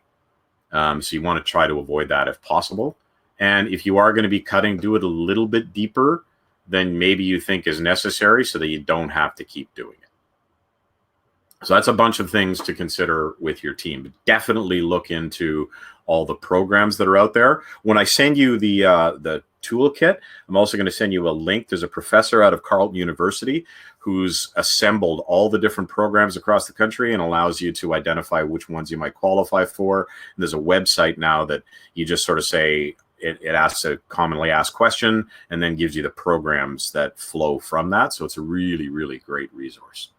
So you want to try to avoid that if possible. And if you are going to be cutting, do it a little bit deeper than maybe you think is necessary, so that you don't have to keep doing it. So that's a bunch of things to consider with your team. But definitely look into all the programs that are out there. When I send you the toolkit, I'm also going to send you a link. There's a professor out of Carleton University who's assembled all the different programs across the country and allows you to identify which ones you might qualify for. And there's a website now that you just sort of say, it asks a commonly asked question and then gives you the programs that flow from that. So it's a really, really great resource.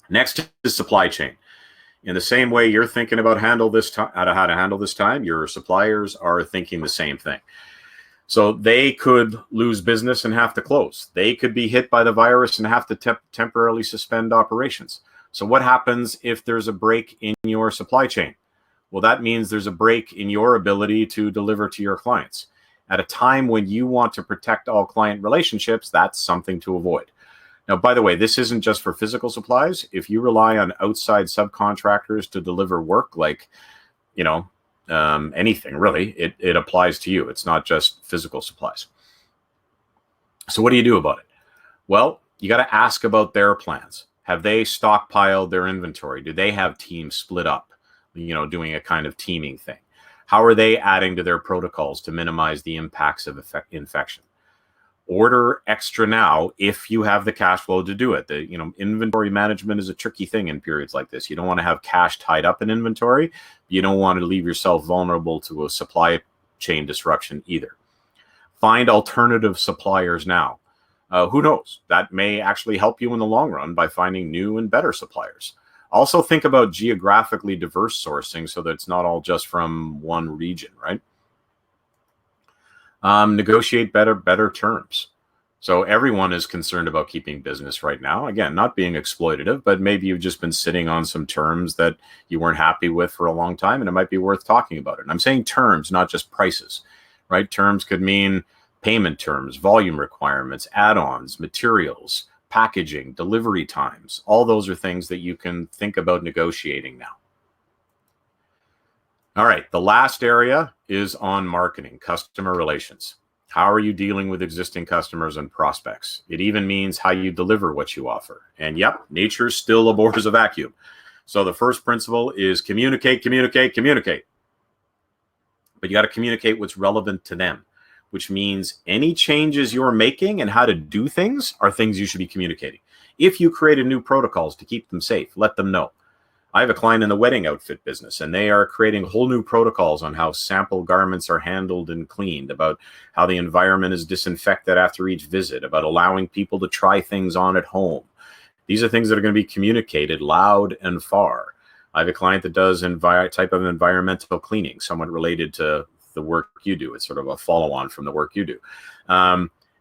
Next is supply chain. In the same way you're thinking about how to handle this time, your suppliers are thinking the same thing. So they could lose business and have to close. They could be hit by the virus and have to temporarily suspend operations. So what happens if there's a break in your supply chain? Well, that means there's a break in your ability to deliver to your clients. At a time when you want to protect all client relationships, that's something to avoid. Now, by the way, this isn't just for physical supplies. If you rely on outside subcontractors to deliver work, like, anything really, it applies to you. It's not just physical supplies. So what do you do about it? Well, you got to ask about their plans. Have they stockpiled their inventory? Do they have teams split up, doing a kind of teaming thing? How are they adding to their protocols to minimize the impacts of infection? Order extra now if you have the cash flow to do it. Inventory management is a tricky thing in periods like this. You don't want to have cash tied up in inventory. You don't want to leave yourself vulnerable to a supply chain disruption either. Find alternative suppliers now. Who knows? That may actually help you in the long run by finding new and better suppliers. Also think about geographically diverse sourcing so that it's not all just from one region, right? Negotiate better terms. So everyone is concerned about keeping business right now. Again, not being exploitative, but maybe you've just been sitting on some terms that you weren't happy with for a long time, and it might be worth talking about it. And I'm saying terms, not just prices, right? Terms could mean payment terms, volume requirements, add-ons, materials, packaging, delivery times. All those are things that you can think about negotiating now. All right, the last area is on marketing, customer relations. How are you dealing with existing customers and prospects? It even means how you deliver what you offer. And yep, nature still abhors a vacuum. So the first principle is communicate, communicate, communicate. But you got to communicate what's relevant to them, which means any changes you're making and how to do things are things you should be communicating. If you created new protocols to keep them safe, let them know. I have a client in the wedding outfit business, and they are creating whole new protocols on how sample garments are handled and cleaned, about how the environment is disinfected after each visit, about allowing people to try things on at home. These are things that are going to be communicated loud and far. I have a client that does type of environmental cleaning, somewhat related to the work you do. It's sort of a follow-on from the work you do.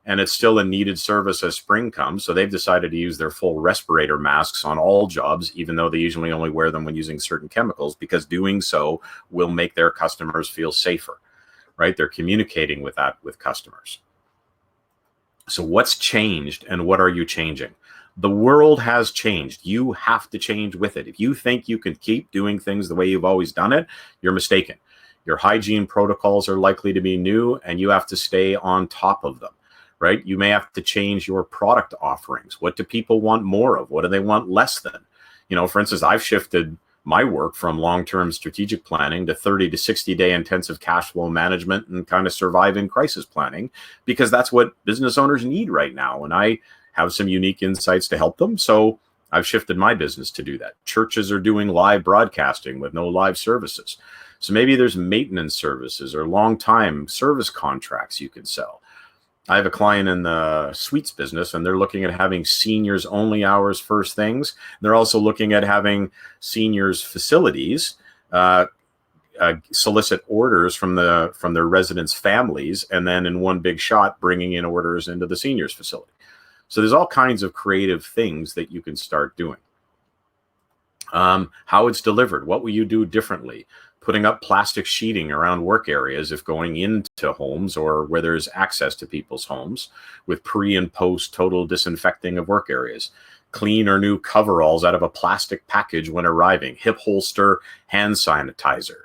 And it's still a needed service as spring comes. So they've decided to use their full respirator masks on all jobs, even though they usually only wear them when using certain chemicals, because doing so will make their customers feel safer, right? They're communicating with that with customers. So what's changed and what are you changing? The world has changed. You have to change with it. If you think you can keep doing things the way you've always done it, you're mistaken. Your hygiene protocols are likely to be new, and you have to stay on top of them. Right? You may have to change your product offerings. What do people want more of? What do they want less than? For instance, I've shifted my work from long-term strategic planning to 30 to 60-day intensive cash flow management and kind of survive in crisis planning, because that's what business owners need right now. And I have some unique insights to help them. So I've shifted my business to do that. Churches are doing live broadcasting with no live services. So maybe there's maintenance services or long-time service contracts you can sell. I have a client in the suites business, and they're looking at having seniors only hours first things. They're also looking at having seniors facilities solicit orders from their residents' families, and then in one big shot, bringing in orders into the seniors facility. So there's all kinds of creative things that you can start doing. How it's delivered, what will you do differently? Putting up plastic sheeting around work areas if going into homes or where there's access to people's homes, with pre and post total disinfecting of work areas. Clean or new coveralls out of a plastic package when arriving. Hip holster hand sanitizer.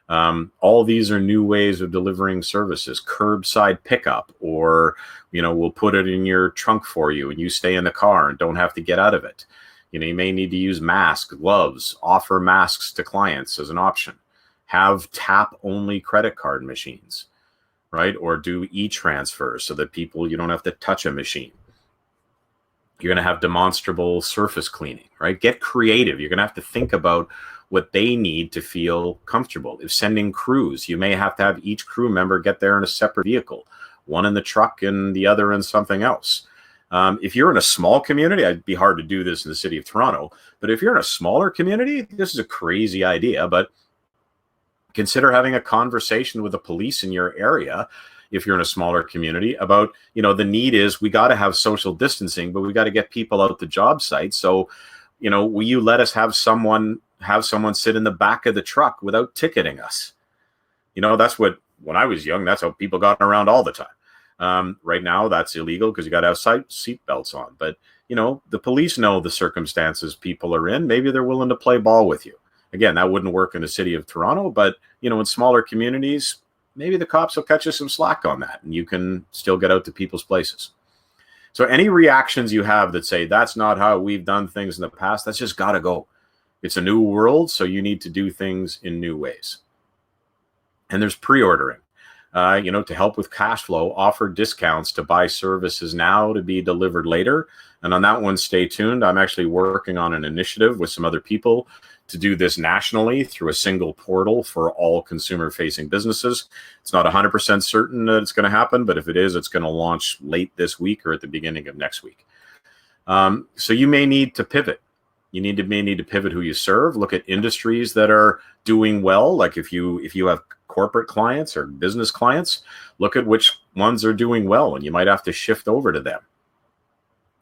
All these are new ways of delivering services. Curbside pickup, or we'll put it in your trunk for you and you stay in the car and don't have to get out of it. You may need to use masks, gloves, offer masks to clients as an option. Have tap-only credit card machines, right? Or do e-transfers so that you don't have to touch a machine. You're going to have demonstrable surface cleaning, right? Get creative. You're going to have to think about what they need to feel comfortable. If sending crews, you may have to have each crew member get there in a separate vehicle, one in the truck and the other in something else. If you're in a small community, it'd be hard to do this in the city of Toronto, but if you're in a smaller community, this is a crazy idea, but consider having a conversation with the police in your area, if you're in a smaller community, about, the need is we got to have social distancing, but we got to get people out to job sites. So, will you let us have someone sit in the back of the truck without ticketing us? That's when I was young, that's how people got around all the time. Right now, that's illegal because you got to have seat belts on. But, the police know the circumstances people are in. Maybe they're willing to play ball with you. Again, that wouldn't work in the city of Toronto, but, in smaller communities, maybe the cops will cut you some slack on that and you can still get out to people's places. So any reactions you have that say, that's not how we've done things in the past, that's just got to go. It's a new world, so you need to do things in new ways. And there's pre-ordering. To help with cash flow, offer discounts to buy services now to be delivered later. And on that one, stay tuned. I'm actually working on an initiative with some other people to do this nationally through a single portal for all consumer-facing businesses. It's not 100% certain that it's going to happen, but if it is, it's going to launch late this week or at the beginning of next week. So you may need to pivot. You may need to pivot who you serve. Look at industries that are doing well. Like if you have corporate clients or business clients, look at which ones are doing well, and you might have to shift over to them.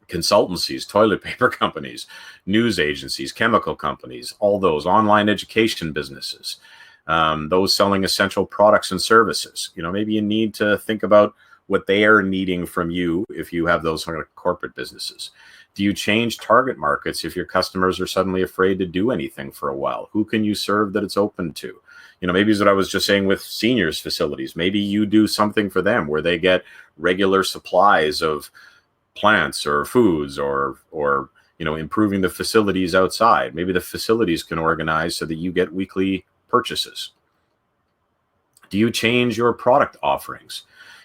Consultancies, toilet paper companies, news agencies, chemical companies, all those online education businesses, those selling essential products and services. Maybe you need to think about what they are needing from you if you have those sort of corporate businesses. Do you change target markets if your customers are suddenly afraid to do anything for a while? Who can you serve that it's open to? Maybe it's what I was just saying with seniors facilities. Maybe you do something for them where they get regular supplies of plants or foods or improving the facilities outside. Maybe the facilities can organize so that you get weekly purchases. Do you change your product offerings?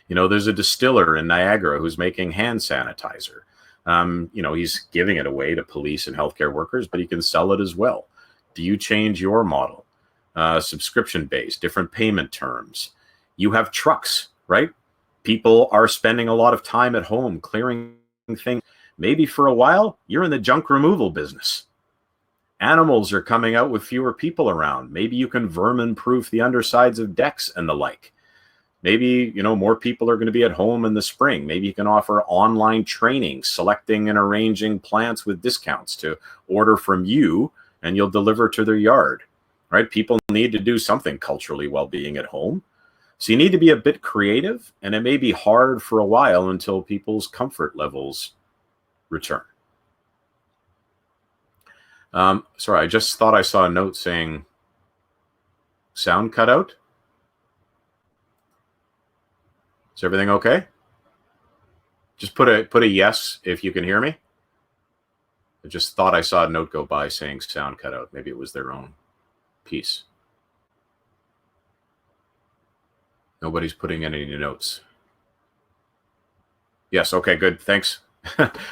There's a distiller in Niagara who's making hand sanitizer. He's giving it away to police and healthcare workers, but he can sell it as well. Do you change your model? Subscription-based, different payment terms. You have trucks, right? People are spending a lot of time at home clearing things. Maybe for a while, you're in the junk removal business. Animals are coming out with fewer people around. Maybe you can vermin-proof the undersides of decks and the like. Maybe, more people are going to be at home in the spring. Maybe you can offer online training, selecting and arranging plants with discounts to order from you, and you'll deliver to their yard, right? People need to do something culturally while being at home. So you need to be a bit creative, and it may be hard for a while until people's comfort levels return. Sorry, I just thought I saw a note saying sound cut out. Is everything okay? Just put a yes if you can hear me. I just thought I saw a note go by saying sound cut out. Maybe it was their own piece. Nobody's putting in any notes. Yes, okay, good. Thanks.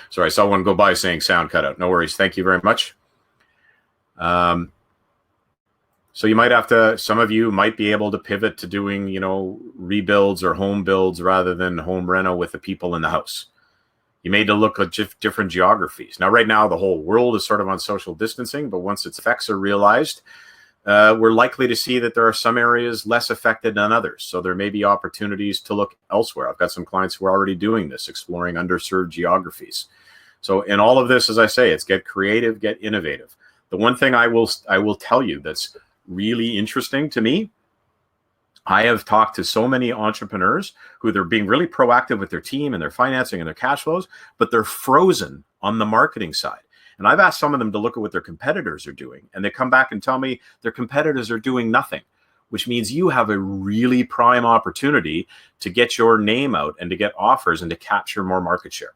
Sorry, I saw one go by saying sound cut out. No worries. Thank you very much. So you might have to, some of you might be able to pivot to doing, rebuilds or home builds rather than home reno with the people in the house. You may need to look at different geographies. Now, right now, the whole world is sort of on social distancing, but once its effects are realized, we're likely to see that there are some areas less affected than others. So there may be opportunities to look elsewhere. I've got some clients who are already doing this, exploring underserved geographies. So in all of this, as I say, it's get creative, get innovative. The one thing I will tell you that's really interesting to me, I have talked to so many entrepreneurs who they're being really proactive with their team and their financing and their cash flows, but they're frozen on the marketing side. And I've asked some of them to look at what their competitors are doing, and they come back and tell me their competitors are doing nothing, which means you have a really prime opportunity to get your name out and to get offers and to capture more market share.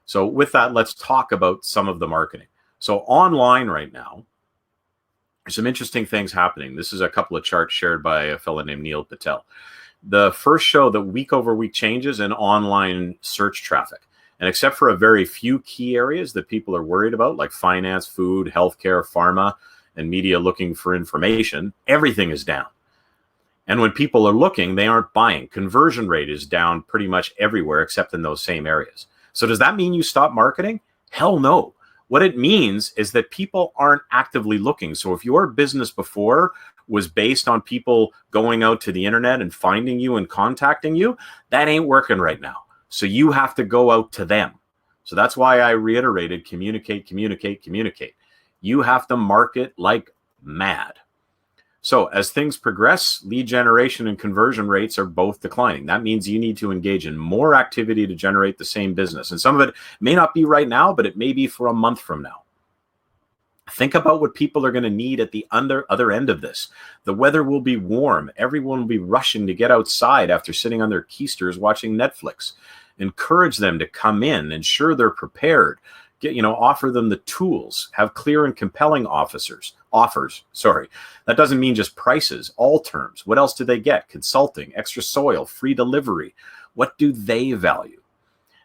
So with that, let's talk about some of the marketing. So online right now, there's some interesting things happening. This is a couple of charts shared by a fellow named Neil Patel. The first show the week over week changes in online search traffic. And except for a very few key areas that people are worried about, like finance, food, healthcare, pharma, and media looking for information, everything is down. And when people are looking, they aren't buying. Conversion rate is down pretty much everywhere except in those same areas. So does that mean you stop marketing? Hell no. What it means is that people aren't actively looking. So if your business before was based on people going out to the internet and finding you and contacting you, that ain't working right now. So you have to go out to them. So that's why I reiterated communicate, communicate, communicate. You have to market like mad. So as things progress, lead generation and conversion rates are both declining. That means you need to engage in more activity to generate the same business. And some of it may not be right now, but it may be for a month from now. Think about what people are going to need at the other end of this. The weather will be warm. Everyone will be rushing to get outside after sitting on their keisters watching Netflix. Encourage them to come in, ensure they're prepared. Offer them the tools, have clear and compelling offers. That doesn't mean just prices, all terms. What else do they get? Consulting, extra soil, free delivery. What do they value?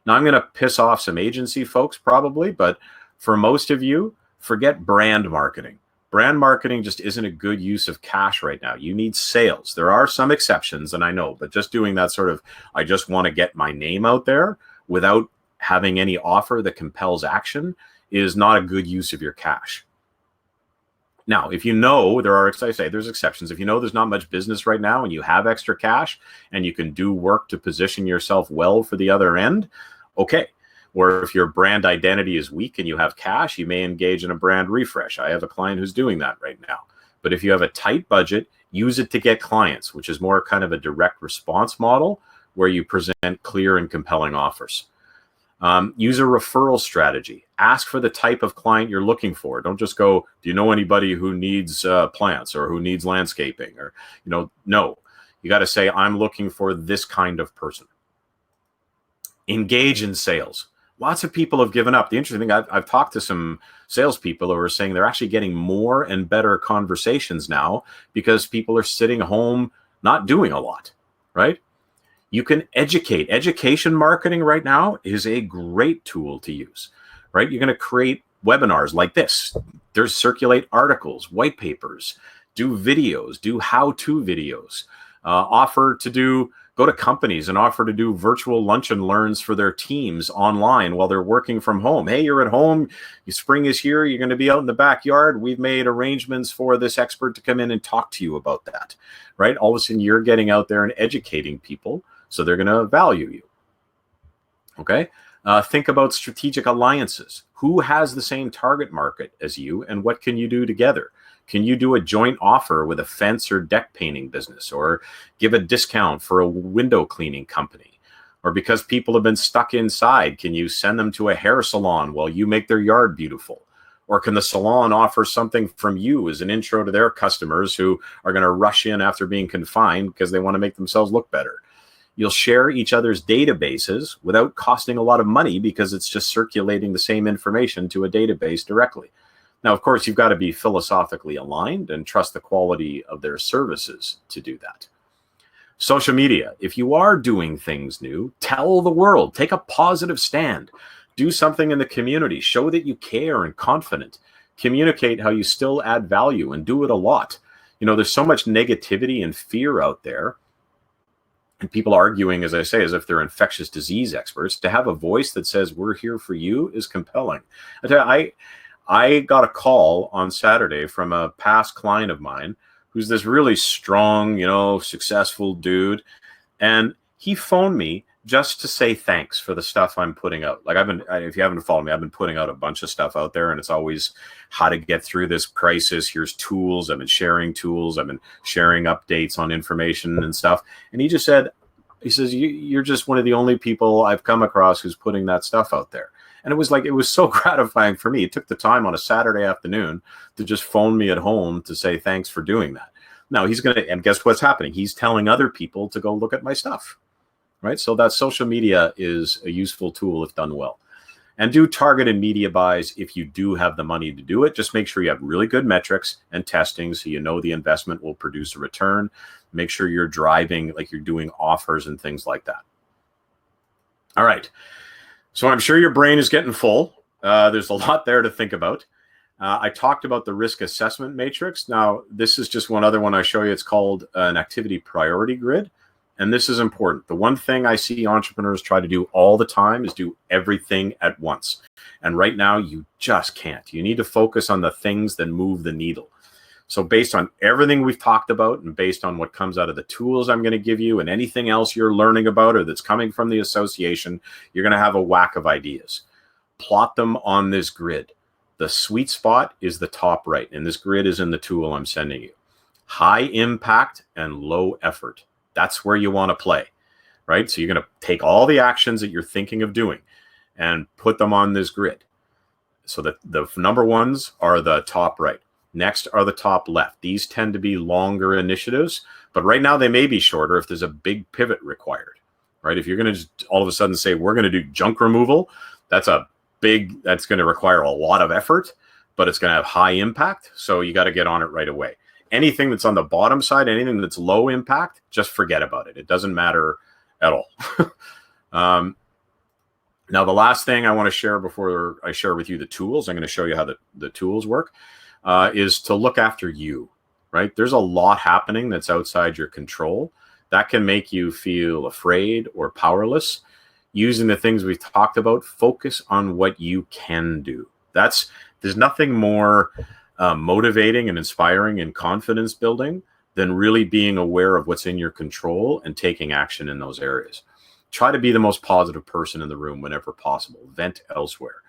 Now, I'm going to piss off some agency folks probably, but for most of you, forget brand marketing. Brand marketing just isn't a good use of cash right now. You need sales. There are some exceptions, and I know, but just doing that sort of, I just want to get my name out there without having any offer that compels action is not a good use of your cash. Now, if you know there are, as I say, there's exceptions. If you know there's not much business right now and you have extra cash and you can do work to position yourself well for the other end, okay. Or if your brand identity is weak and you have cash, you may engage in a brand refresh. I have a client who's doing that right now. But if you have a tight budget, use it to get clients, which is more kind of a direct response model where you present clear and compelling offers. Use a referral strategy. Ask for the type of client you're looking for. Don't just go, do you know anybody who needs plants or who needs landscaping? Or, no. You got to say, I'm looking for this kind of person. Engage in sales. Lots of people have given up. The interesting thing, I've talked to some salespeople who are saying they're actually getting more and better conversations now because people are sitting home not doing a lot, right? You can educate. Education marketing right now is a great tool to use, right? You're going to create webinars like this. There's circulate articles, white papers, do videos, do how-to videos, go to companies and offer to do virtual lunch and learns for their teams online while they're working from home. Hey, you're at home. Spring is here. You're going to be out in the backyard. We've made arrangements for this expert to come in and talk to you about that, right? All of a sudden, you're getting out there and educating people. So they're going to value you. Okay. Think about strategic alliances. Who has the same target market as you and what can you do together? Can you do a joint offer with a fence or deck painting business or give a discount for a window cleaning company? Or because people have been stuck inside, can you send them to a hair salon while you make their yard beautiful? Or can the salon offer something from you as an intro to their customers who are going to rush in after being confined because they want to make themselves look better? You'll share each other's databases without costing a lot of money because it's just circulating the same information to a database directly. Now, of course, you've got to be philosophically aligned and trust the quality of their services to do that. Social media. If you are doing things new, tell the world. Take a positive stand. Do something in the community. Show that you care and confident. Communicate how you still add value and do it a lot. There's so much negativity and fear out there, and people arguing, as I say, as if they're infectious disease experts. To have a voice that says we're here for you is compelling. I got a call on Saturday from a past client of mine who's this really strong, successful dude. And he phoned me just to say thanks for the stuff I'm putting out. Like if you haven't followed me, I've been putting out a bunch of stuff out there, and it's always how to get through this crisis. Here's tools. I've been sharing tools. I've been sharing updates on information and stuff. And he says, you're just one of the only people I've come across who's putting that stuff out there. And it was so gratifying for me. He took the time on a Saturday afternoon to just phone me at home to say thanks for doing that. Now and guess what's happening? He's telling other people to go look at my stuff, right? So that social media is a useful tool if done well. And do targeted media buys if you do have the money to do it. Just make sure you have really good metrics and testing so the investment will produce a return. Make sure you're driving, like you're doing offers and things like that. All right. So I'm sure your brain is getting full. There's a lot there to think about. I talked about the risk assessment matrix. Now, this is just one other one I show you. It's called an activity priority grid. And this is important. The one thing I see entrepreneurs try to do all the time is do everything at once. And right now, you just can't. You need to focus on the things that move the needle. So based on everything we've talked about and based on what comes out of the tools I'm going to give you and anything else you're learning about or that's coming from the association, you're going to have a whack of ideas. Plot them on this grid. The sweet spot is the top right, and this grid is in the tool I'm sending you. High impact and low effort. That's where you want to play, right? So you're going to take all the actions that you're thinking of doing and put them on this grid. So that the number ones are the top right. Next are the top left. These tend to be longer initiatives, but right now they may be shorter if there's a big pivot required, right? If you're going to just all of a sudden say, we're going to do junk removal, that's going to require a lot of effort, but it's going to have high impact. So you got to get on it right away. Anything that's on the bottom side, anything that's low impact, just forget about it. It doesn't matter at all. Now, the last thing I want to share before I share with you the tools, I'm going to show you how the tools work, is to look after you, right? There's a lot happening that's outside your control that can make you feel afraid or powerless. Using the things we've talked about, focus on what you can do. There's nothing more motivating and inspiring and confidence building than really being aware of what's in your control and taking action in those areas. Try to be the most positive person in the room whenever possible. Vent elsewhere.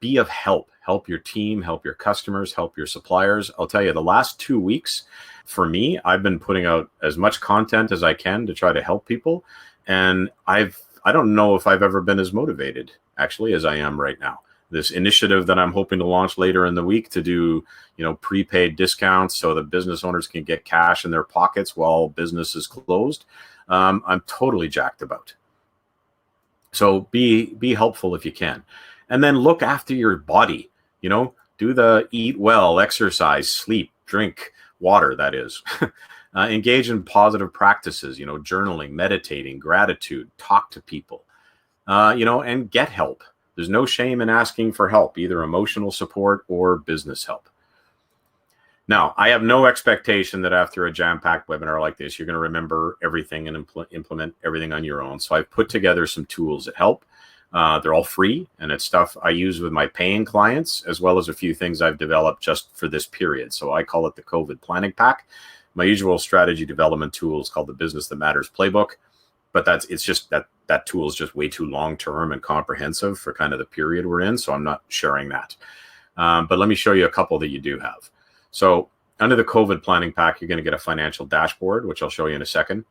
Be of help. Help your team, help your customers, help your suppliers. I'll tell you, the last 2 weeks, for me, I've been putting out as much content as I can to try to help people. And I don't know if I've ever been as motivated, actually, as I am right now. This initiative that I'm hoping to launch later in the week to do, prepaid discounts so that business owners can get cash in their pockets while business is closed. I'm totally jacked about. So be helpful if you can. And then look after your body, do the eat well, exercise, sleep, drink water, that is. Engage in positive practices, journaling, meditating, gratitude, talk to people, and get help. There's no shame in asking for help, either emotional support or business help. Now, I have no expectation that after a jam-packed webinar like this, you're going to remember everything and implement everything on your own. So I've put together some tools that help. They're all free, and it's stuff I use with my paying clients, as well as a few things I've developed just for this period. So I call it the COVID Planning Pack. My usual strategy development tool is called the Business That Matters Playbook, but that tool is just way too long-term and comprehensive for kind of the period we're in, so I'm not sharing that. But let me show you a couple that you do have. So under the COVID Planning Pack, you're going to get a financial dashboard, which I'll show you in a second,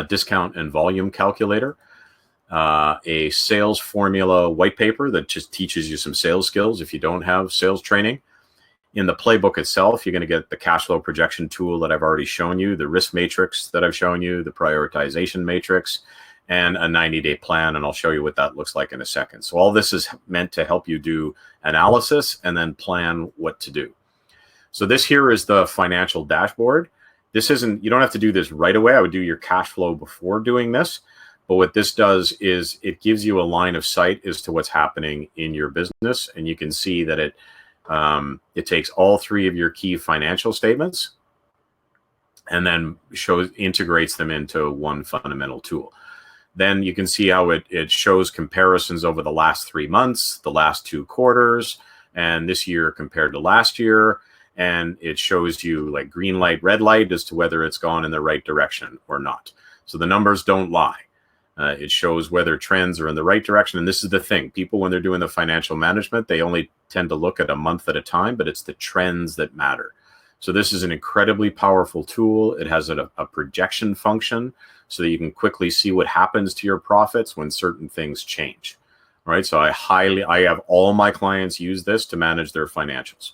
discount and volume calculator, a sales formula white paper that just teaches you some sales skills if you don't have sales training. In the playbook itself, you're going to get the cash flow projection tool that I've already shown you, the risk matrix that I've shown you, the prioritization matrix, and a 90-day plan, and I'll show you what that looks like in a second. So all this is meant to help you do analysis and then plan what to do. So this here is the financial dashboard. You don't have to do this right away. I would do your cash flow before doing this, But what this does is it gives you a line of sight as to what's happening in your business. And you can see that it takes all three of your key financial statements and then integrates them into one fundamental tool. Then you can see how it shows comparisons over the last 3 months, the last 2 quarters, and this year compared to last year. And it shows you like green light, red light as to whether it's gone in the right direction or not. So the numbers don't lie. It shows whether trends are in the right direction. And this is the thing. People, when they're doing the financial management, they only tend to look at a month at a time, but it's the trends that matter. So this is an incredibly powerful tool. It has a projection function so that you can quickly see what happens to your profits when certain things change. All right. So I have all my clients use this to manage their financials.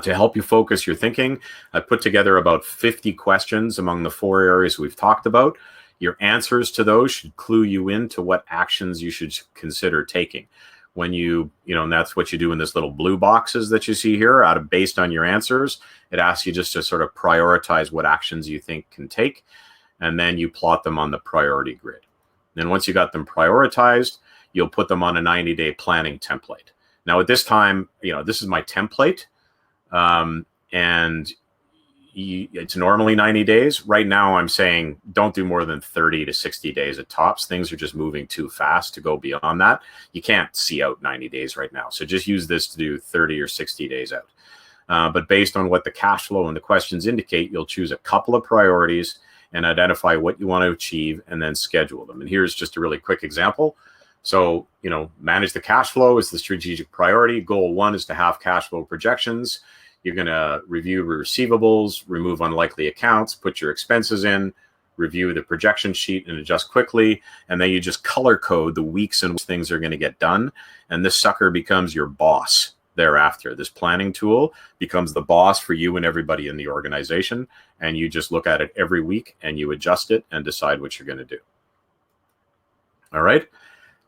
To help you focus your thinking, I put together about 50 questions among the 4 areas we've talked about. Your answers to those should clue you into what actions you should consider taking. When and that's what you do in this little blue boxes that you see here. Based on your answers, it asks you just to sort of prioritize what actions you think can take, and then you plot them on the priority grid. Then once you got them prioritized, you'll put them on a 90-day planning template. Now at this time, this is my template. It's normally 90 days. Right now, I'm saying don't do more than 30 to 60 days at tops. Things are just moving too fast to go beyond that. You can't see out 90 days right now. So just use this to do 30 or 60 days out. But based on what the cash flow and the questions indicate, you'll choose a couple of priorities and identify what you want to achieve and then schedule them. And here's just a really quick example. So, manage the cash flow is the strategic priority. Goal 1 is to have cash flow projections. You're going to review receivables, remove unlikely accounts, put your expenses in, review the projection sheet and adjust quickly. And then you just color code the weeks in which things are going to get done. And this sucker becomes your boss thereafter. This planning tool becomes the boss for you and everybody in the organization. And you just look at it every week and you adjust it and decide what you're going to do. All right.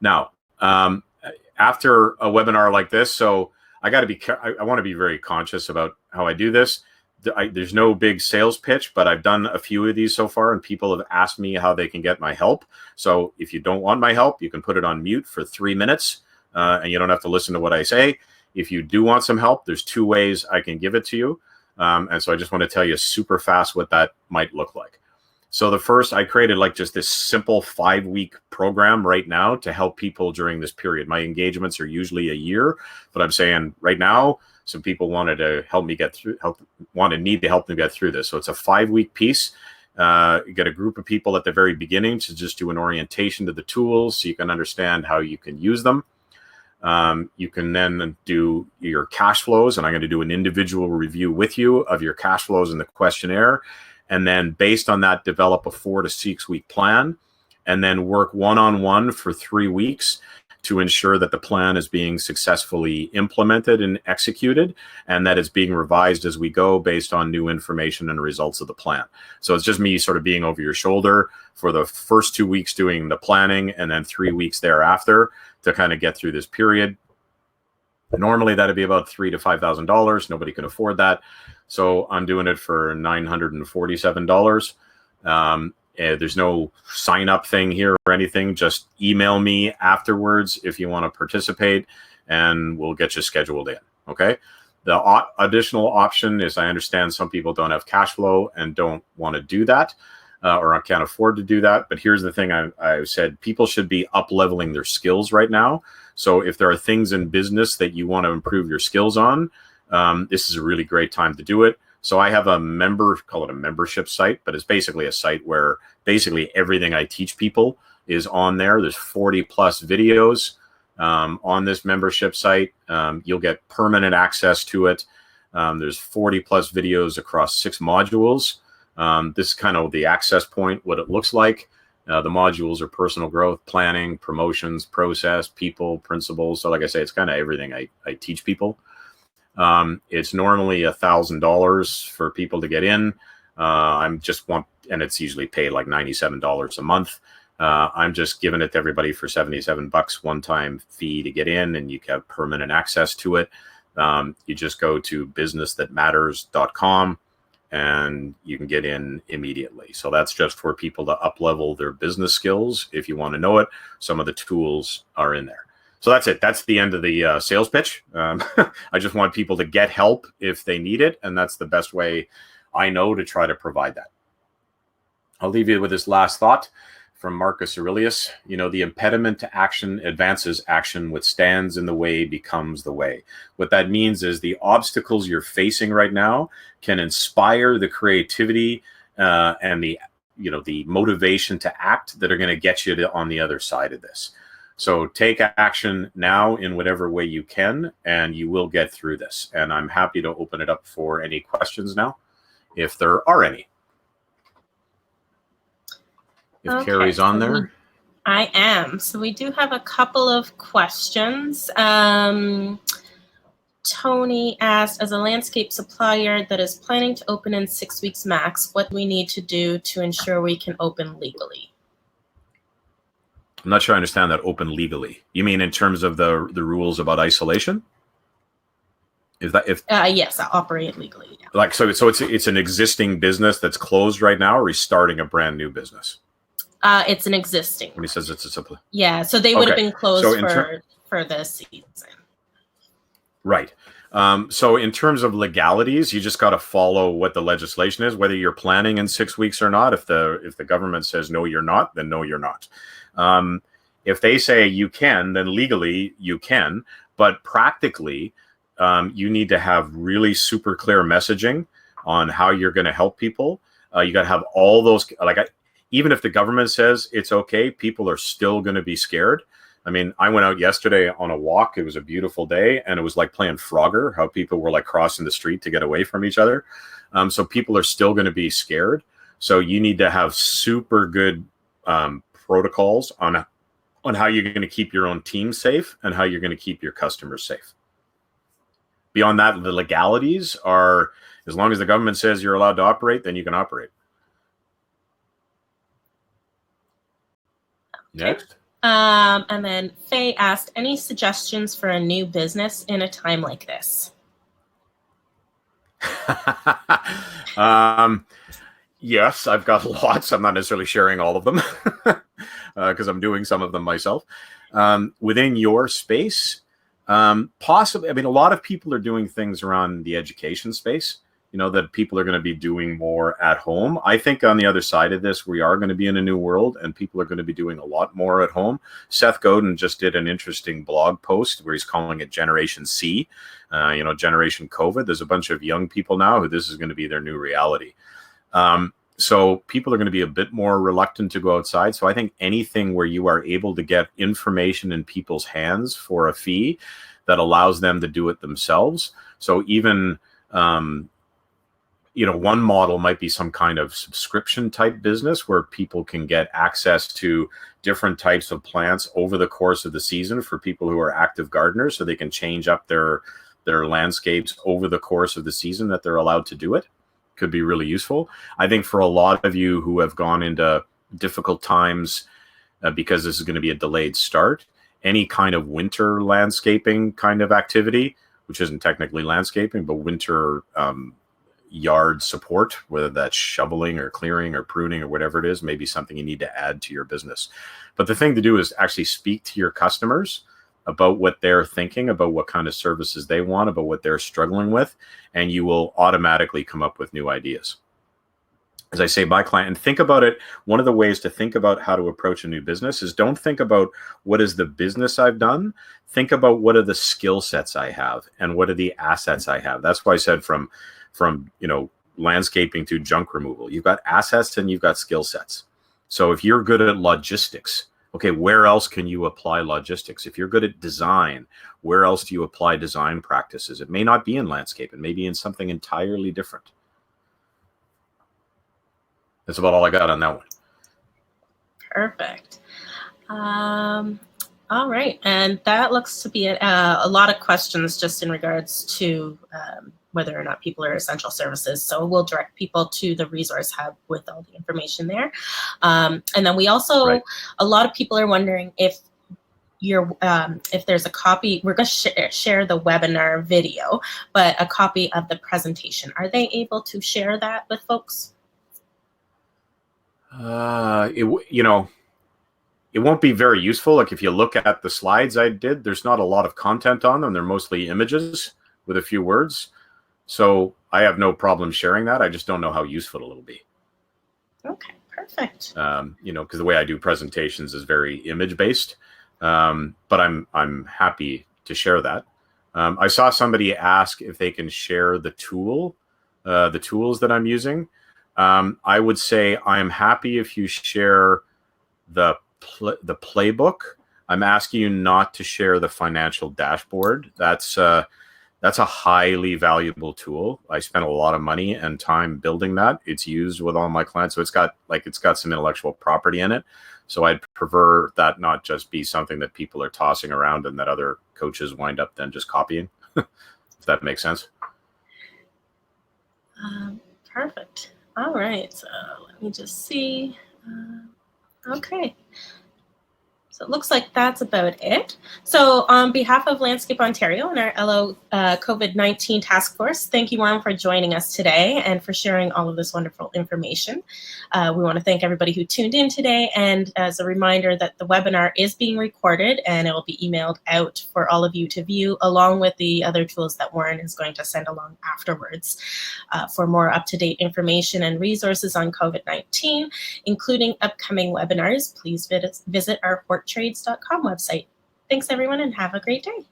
Now, after a webinar like this, so I want to be very conscious about how I do this. There's no big sales pitch, but I've done a few of these so far, and people have asked me how they can get my help. So if you don't want my help, you can put it on mute for 3 minutes, and you don't have to listen to what I say. If you do want some help, there's 2 ways I can give it to you. And so I just want to tell you super fast what that might look like. So the first, I created like just this simple 5-week program right now to help people during this period. My engagements are usually a year, but I'm saying right now, some people wanted to help me need to help me get through this. So it's a 5-week piece. You get a group of people at the very beginning to just do an orientation to the tools so you can understand how you can use them. You can then do your cash flows, and I'm going to do an individual review with you of your cash flows in the questionnaire. And then based on that, develop a 4 to 6 week plan, and then work one-on-one for 3 weeks to ensure that the plan is being successfully implemented and executed, and that it's being revised as we go based on new information and results of the plan. So it's just me sort of being over your shoulder for the first 2 weeks doing the planning, and then 3 weeks thereafter to kind of get through this period. Normally that'd be about $3,000 to $5,000. Nobody can afford that. So I'm doing it for $947. There's no sign up thing here or anything. Just email me afterwards if you want to participate, and we'll get you scheduled in. Okay. The additional option is, I understand some people don't have cash flow and don't want to do that, or can't afford to do that. But here's the thing. I said people should be up-leveling their skills right now. So if there are things in business that you want to improve your skills on, this is a really great time to do it. So I have call it a membership site, but it's basically a site where basically everything I teach people is on there. There's 40 plus videos on this membership site. You'll get permanent access to it. There's 40 plus videos across 6 modules. This is kind of the access point, what it looks like. The modules are personal growth, planning, promotions, process, people, principles. So like I say, it's kind of everything I teach people. It's normally $1,000 for people to get in. And it's usually paid like $97 a month. I'm just giving it to everybody for $77 one-time fee to get in, and you have permanent access to it. You just go to businessthatmatters.com and you can get in immediately. So that's just for people to up-level their business skills. If you want to know it, some of the tools are in there. So that's it. That's the end of the sales pitch. I just want people to get help if they need it, and that's the best way I know to try to provide that. I'll leave you with this last thought from Marcus Aurelius. The impediment to action advances action. What stands in the way becomes the way. What that means is the obstacles you're facing right now can inspire the creativity and the motivation to act that are going to get you on the other side of this. So take action now in whatever way you can, and you will get through this. And I'm happy to open it up for any questions now, if there are any. If Carrie's on there. I am. So we do have a couple of questions. Tony asked, as a landscape supplier that is planning to open in 6 weeks max, what do we need to do to ensure we can open legally? I'm not sure I understand that, open legally. You mean in terms of the rules about isolation? Yes, I'll operate legally. Yeah. Like so it's an existing business that's closed right now, or he's starting a brand new business? It's an existing. When he says it's a supply. Yeah, so they would have been closed for this season. Right. So in terms of legalities, you just got to follow what the legislation is, whether you're planning in 6 weeks or not. If the government says no, you're not, then no, you're not. If they say you can, then legally you can, but practically you need to have really super clear messaging on how you're going to help people. You got to have all those, even if the government says it's okay, people are still going to be scared. I mean, I went out yesterday on a walk. It was a beautiful day, and it was like playing Frogger, how people were like crossing the street to get away from each other. So people are still going to be scared. So you need to have super good protocols on how you're going to keep your own team safe and how you're going to keep your customers safe. Beyond that, the legalities are, as long as the government says you're allowed to operate, then you can operate. Next. And then Faye asked, any suggestions for a new business in a time like this? Yes, I've got lots. I'm not necessarily sharing all of them because I'm doing some of them myself. Within your space, possibly, I mean, a lot of people are doing things around the education space, that people are going to be doing more at home. I think on the other side of this, we are going to be in a new world and people are going to be doing a lot more at home. Seth Godin just did an interesting blog post where he's calling it Generation C, Generation COVID. There's a bunch of young people now who this is going to be their new reality. So people are going to be a bit more reluctant to go outside. So I think anything where you are able to get information in people's hands for a fee that allows them to do it themselves. So even, one model might be some kind of subscription type business where people can get access to different types of plants over the course of the season for people who are active gardeners, so they can change up their landscapes over the course of the season that they're allowed to do it. Could be really useful. I think for a lot of you who have gone into difficult times because this is going to be a delayed start, any kind of winter landscaping kind of activity, which isn't technically landscaping, but winter yard support, whether that's shoveling or clearing or pruning or whatever it is, maybe something you need to add to your business. But the thing to do is actually speak to your customers about what they're thinking, about what kind of services they want, about what they're struggling with, and you will automatically come up with new ideas. As I say, by client, and think about it. One of the ways to think about how to approach a new business is don't think about what is the business I've done. Think about what are the skill sets I have and what are the assets I have. That's why I said from landscaping to junk removal, you've got assets and you've got skill sets. So if you're good at logistics, okay, where else can you apply logistics? If you're good at design, where else do you apply design practices? It may not be in landscape. It may be in something entirely different. That's about all I got on that one. Perfect. All right. And that looks to be a lot of questions just in regards to whether or not people are essential services. So we'll direct people to the resource hub with all the information there. And then we also, a lot of people are wondering if if there's a copy, we're going to share the webinar video, but a copy of the presentation. Are they able to share that with folks? It won't be very useful. Like if you look at the slides I did, there's not a lot of content on them. They're mostly images with a few words. So I have no problem sharing that. I just don't know how useful it'll be. Okay, perfect. Because the way I do presentations is very image based. But I'm happy to share that. I saw somebody ask if they can share the tools that I'm using. I would say I'm happy if you share the playbook. I'm asking you not to share the financial dashboard. That's a highly valuable tool. I spent a lot of money and time building that. It's used with all my clients, so it's got some intellectual property in it. So I'd prefer that not just be something that people are tossing around and that other coaches wind up then just copying. If that makes sense. Perfect. All right. So let me just see. Okay. So it looks like that's about it. So on behalf of Landscape Ontario and our LO COVID-19 task force, thank you, Warren, for joining us today and for sharing all of this wonderful information. We want to thank everybody who tuned in today. And as a reminder that the webinar is being recorded and it will be emailed out for all of you to view, along with the other tools that Warren is going to send along afterwards. For more up-to-date information and resources on COVID-19, including upcoming webinars, please visit our trades.com website. Thanks, everyone, and have a great day.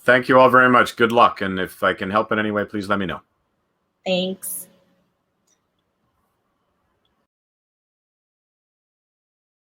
Thank you all very much. Good luck. And if I can help in any way, please let me know. Thanks.